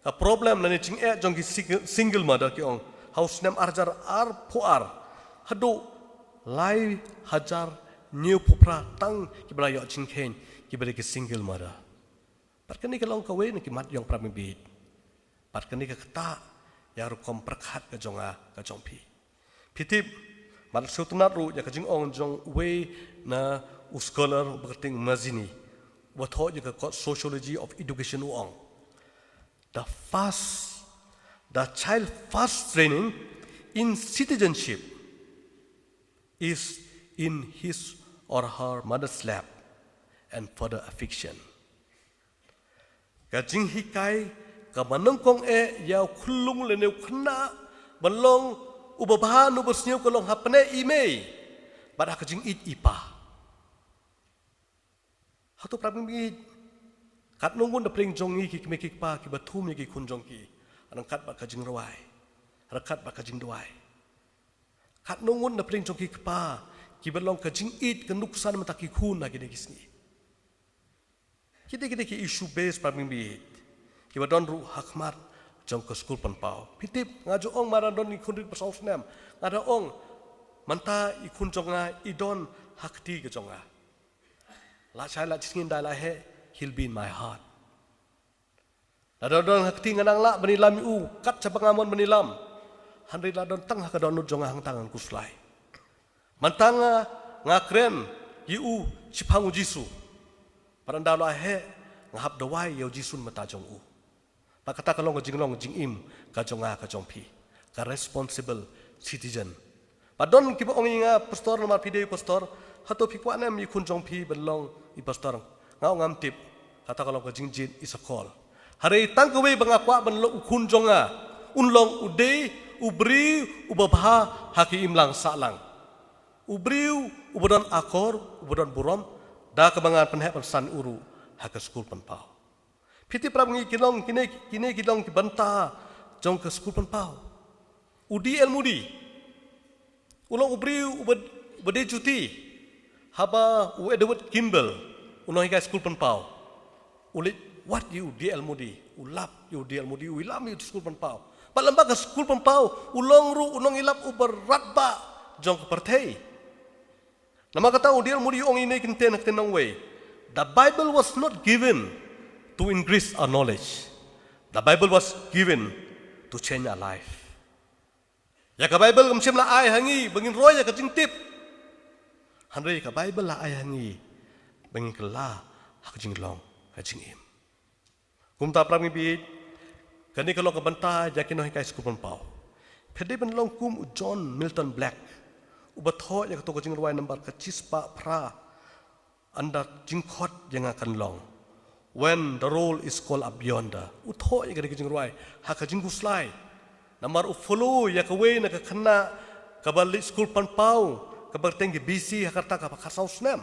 ka problem na ni ching jong ki single mother ki ong house nam arjar ar puar hadu lai hajar new pupra tang ki bra yo ching khen ki bra ki single mother par kani ka long ka we ni ki mat yong pram bi par kani ka ta ya ru kom prakhat ka jonga ka jong pi pitip mar sutunat ru ya ka jing ong jong we na u scholar berting mazini wa tho ya ka sociology of education ong the child first training in citizenship is in his or her mother's lap and further affection. Kajing hikai kamanong kong yaw kulung lenew kena balong ubabahan ubasniw kalong hapane imay bada kajing it ipa. Hatu prabing kat nungun da pring jongi ki mekik pa ki batum ki kun jongki anang kat ba kajing rawai rakat ba kajing duai kat nungun da pring jongki pa ki balong kajing it kan nuksan mata ki kun na gide kisni kide ki issue base prabing bi ki badon ru hakmat jong ke school pan pau pitip ngaju ong maradon ni kun rit pasau snam ngada ong manta ikun jonga idon hakti ke jonga la chai la chingin da la he he'll be in my heart. Ladon hakti nganang la benilam u kat capangamon benilam. Handri ladon tang hakadon jonga hang tangan kuslai. Mantanga ngakren yu cipangu Jisu. Paranda la he ngahap dawai yo Jisun mata jong u. Pakata kalong jinglong jingim ka jonga ka jongpi. Ka responsible citizen. Padon kibo onginga pastor nomor pide pastor hato pikwanem yikun jongpi belong i pastor. Ngau ngam tip kata kalau ke jingjin is a call. Hari tang kewe bangakwa benlo ukun jonga unlong ude ubri ubabha haki imlang salang. Ubriu ubodon akor ubodon burom da kebangan penhep san uru haka school penpau. Piti prabngi kilong kine kilong ki banta jong ke school penpau. Udi elmudi. Ulong ubriu ubode cuti. Haba u Edward Kimball unoi guys school penpau ulit what you DL Mudi ulap you DL Mudi ulam you school penpau palamba ke school penpau ulong ru unong ilap uberat ba jong kepertei nama kata DL Mudi ong ini kinten kenong way the Bible was not given to increase our knowledge the Bible was given to change our life ya ka Bible kamsim la ai hangi bangin roy ya ka jingtip handre ka Bible la ai hangi bagi kelah hak jinglong hajing im. Kumta prami bi kani kalau ke banta jakin noi kai skupon pau. Phedi ben long kum John Milton Black. Ubatho ya to jing ruai number ka chispa pra anda jingkhot yang akan long. When the roll is called up yonder. Utho ya ka jing ruai hak jing guslai. Number u follow ya ka we na ka khana ka bali school pan pau ka bertenggi BC hakarta ka khasau snam.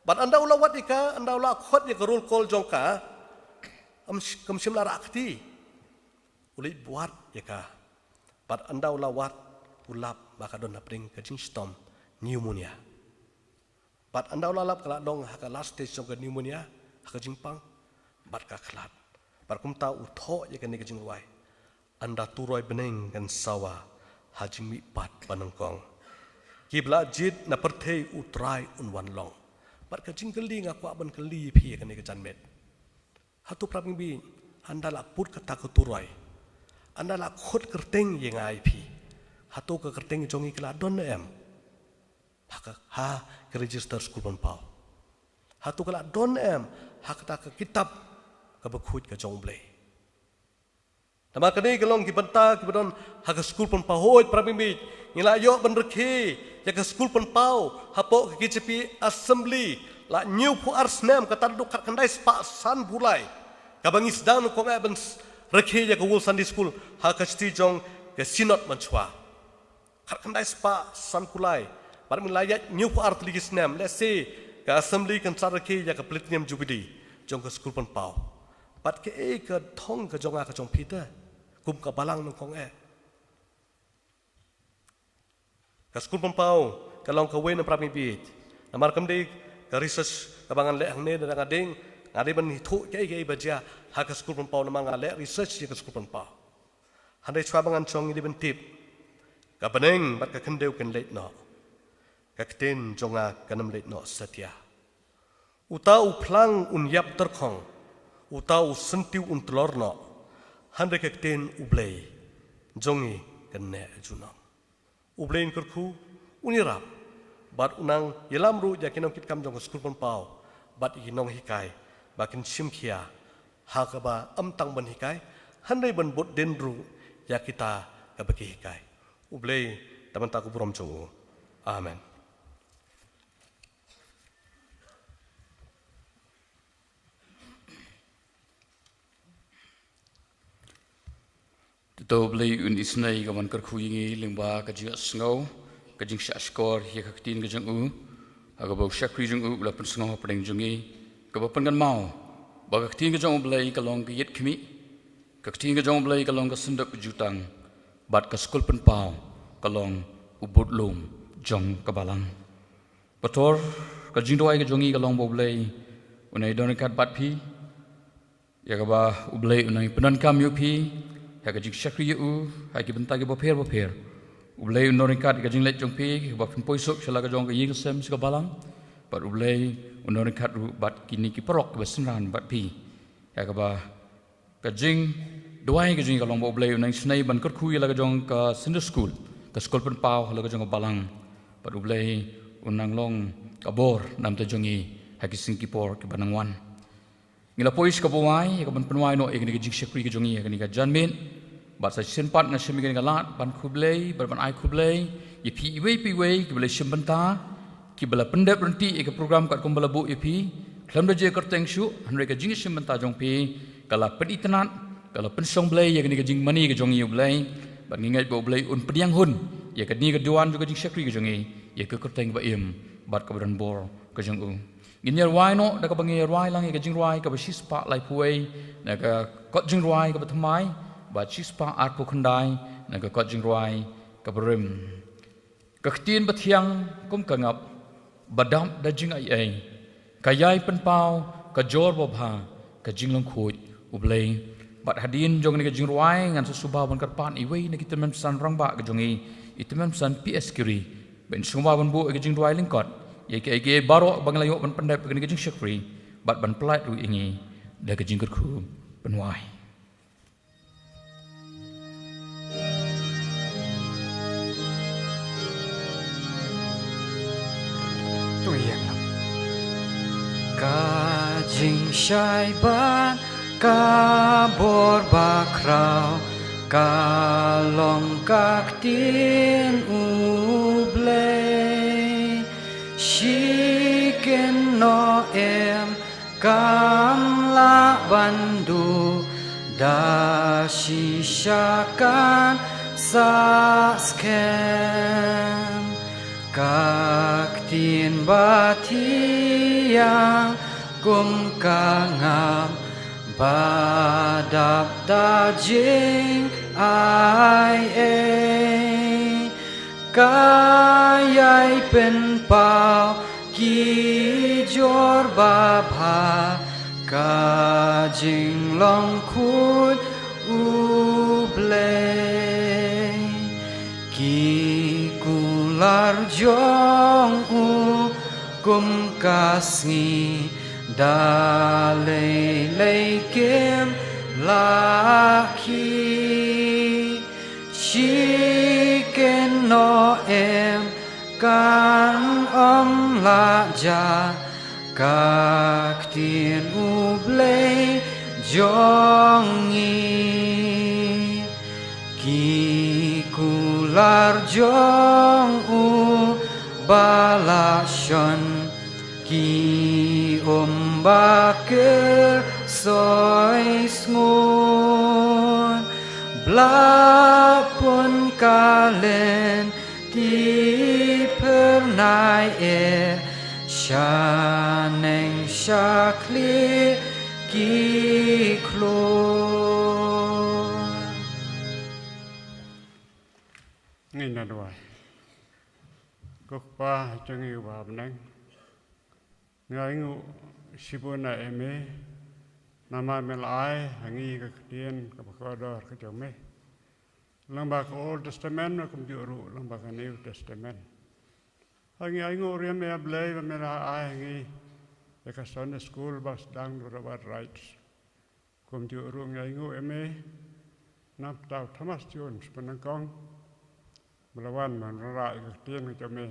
But anda ulah wat ika, anda ulah khot ya kerul kol jongka, kamsim lara akti, ulit buat ya ka. But anda ulah wat ulap baka don napring kajing storm pneumonia. But anda ulah lap kalak dong haka last stage jongka pneumonia, haka jingpang, bat ka kelat. But kumta utho ya kani kajing ruai, anda turoi beneng kan sawa hajing mi pat panengkong. Kibla jid na perthei utrai unwan long. Ka jingkeli ngakwa ban keli phi kan ni kan met hatu prabing bi anda la put kata ko turoi anda la khot kerteng ye ngai phi hatu ka kerteng jongi kala don em haka ha ke register school ban pau hatu kala don em hak ta ka kitab ka bakhut ka jong ble nama kani kelong ki banta ki badon haka school ban pau hoi prabing bi ngila yo ban rekhe ya ke school pan pau hapo ke KCP assembly la new pu arsnam kata duk kat kandai spa san bulai kabangis dan ko ngaben rekhe ya ke wol Sunday school ha ka sti jong ke sinot manchwa kat kandai spa san kulai bar min layat new pu art ligisnam let's say ke assembly kan sar rekhe ya ke platinum jubilee jong ke school pan pau pat ke ke thong ke jonga ka jong peter kum ka balang nong kong ka school pan pau kalong kawen na prami bit. Namar kamdi ka research kabangan le hangne na ngading ngade ban hithu kay baja ha ka school pon pau namang le research ka school pon pau. Handai chwa bangan chong idi ban tip. Ka baneng bat ka kendeu ken late no. Ka kten jonga kanam late no satya. Utau plang unyap terkhong. Utau sentiu untlor no. Handai ka kten ublei. Jongi kenne junam. Ublein kerku unirap. Bat unang yelam ru yakinong kit kam jong school pon pau. Bat ikinong hikai. Bakin simkia. Hakaba amtang ban hikai. Handai ban bot denru ya kita kabaki hikai. Ublei taman taku burom jongu. Amen. Tito blei un isnai kaman kerku yingi lingba kajing sngau kajing sya skor ya kaktin kajing u agabau syakri jung u lapan sngau pedeng jungi kabapan kan mau ba kaktin kajong blei kalong kayet kemi kaktin kajong blei kalong kasendap jutang bat ka skul pen pau kalong ubut lum jong kabalang pator kajing doai kajongi kalong bo blei unai donikat bat pi ya kaba ublei unai penan kam yu pi ya kajing syakri yu hai ki bentar ki boper ublei unorikat kajing let jong pi ba poi sok sala kajong ka ying sem ska balang bat ublei unorikat ru bat kini ki perok ba senran bat pi ya kaba kajing doai kajing kalong bo ublei unang snai ban kot khu ya kajong ka senior school ka school pen pau la kajong ka balang bat ublei unang long kabor nam ta jongi hai ki singkipor ki banangwan ngila pois ka buai ka ban penwai no ekni jing sekri ka jongi ekni ka janmin bat sa senpat na semi ka lat ban khublei ban ai khublei ye pi wei ki bele sembenta ki bela pendep renti ek program kat kumbala bu ye pi khlam de je kerteng shu hanre ka jing sembenta jong pi kala peditenat kala pensong blei ekni ka jing mani ka jongi blei ban ngingai bo blei un pediang hun ye ka ni ka duan juga jing sekri ka jongi ye ka kerteng ba im bat ka ban bor ka jong u Ginyar wai no, da ka bangi wai lang ka jing wai ka ba shispa lai puai, na ka kot jing wai ka ba thamai, ba shispa art pu khandai, na ka kot jing wai ka brim. Ka khtin ba thiang kum ka ngap, badam da jing ai, ka yai pen pau, ka jor ba bha, ka jing long khut, ublei, bat hadin jong ni ka jing wai ngan su suba ban kat pan i wei na ki temem san rang ba ka jongi, i temem san PS kiri, ben suma ban bu ka jing wai ling kot. Ye ke baro banglayo ban pandai pegani kajing syakri bat ban plat ru ingi da kajing kerku penwai tu yang lam kajing syai ban kabor bakrau kalong kaktin ublei Shiken no em kam la bandu da shishakan sa skem kaktin batiyang kum kangam badap dajing ai kayai pen pau ki jor ba pha ka jing long khut ublei ki kular jong u kum kasngi da lei kem laki Shiken no em kan la ja kaktin ublei jongi ki kular jong u balashon ki baker soy sngun Blapun kalen di pernai shaneng shakli kiklo. Ngay na doa. pa changi wa nang ngai ngu sibuna eme nama melai hangi ka tien ka kodor ka jome lamba ka Old Testament na kum juru lamba ka New Testament hangi ai ngu riam me ablay ba melai hangi ka Sunday school bas dang do about rights kum juru ngai ngu eme nap tau Thomas Jones penangkong melawan man rai ka tien ka jome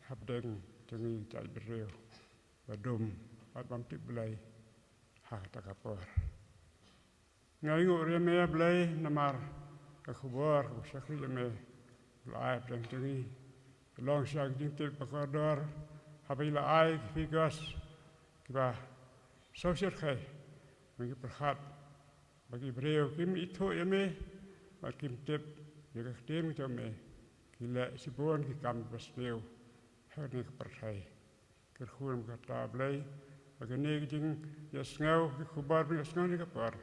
habdeng changi chai beriu badum at bam tip blai ha ta kapor ngai ngu riam me ablay namar ka khubor ka sakri me lai prang changi long shang jing tip pakodor habai la ai figas kiba social khai bagi perhat bagi beriu kim itu eme ba kim tip ye ka tim chome kila sibon ki kam basbeu herne ka perthai kerkhum ka tablai bagane jing yasngau ki khubar bi yasngau ni ka par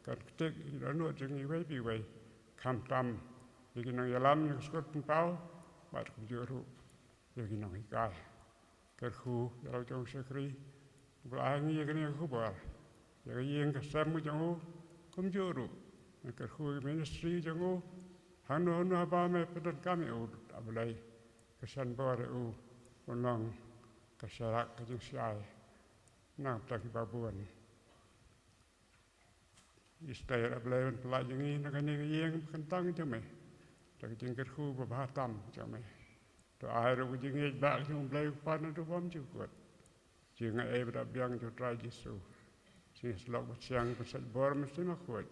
kan tek irano jing i wei bi wei kam tam yiginang yalam ni skot pau bat ku juru yiginang ikai kerkhu yau jong sekri blangi yigini khubar ying ka samu jangu kum juru kerkhu ministry jangu hanu ba me pedan kami u ablai kesan bore u onong kasyarak kajing siai nang taki babuan istai ablai pelajungi nakani yeng kentang jame taki jingker khu babatam jame to air u jingi ba jung blai pan tu bom jukut jinga e bra biang ju trai jisu sing slok siang pesat bor mesti makut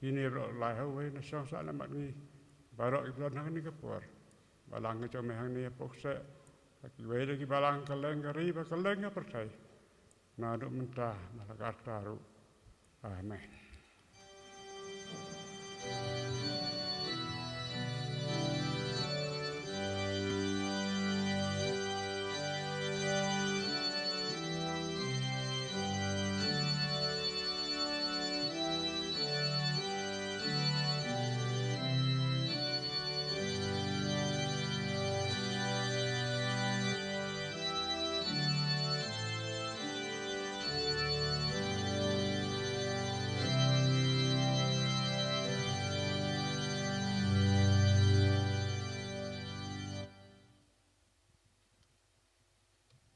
ini ro lai hawe na sang sa lamat ni barok ibran hang ni kapor balang ke jame hang ni pokse Aki wede ki balang kaleng kari ba kaleng ka percay. Nado mentah malakar taru. Amen.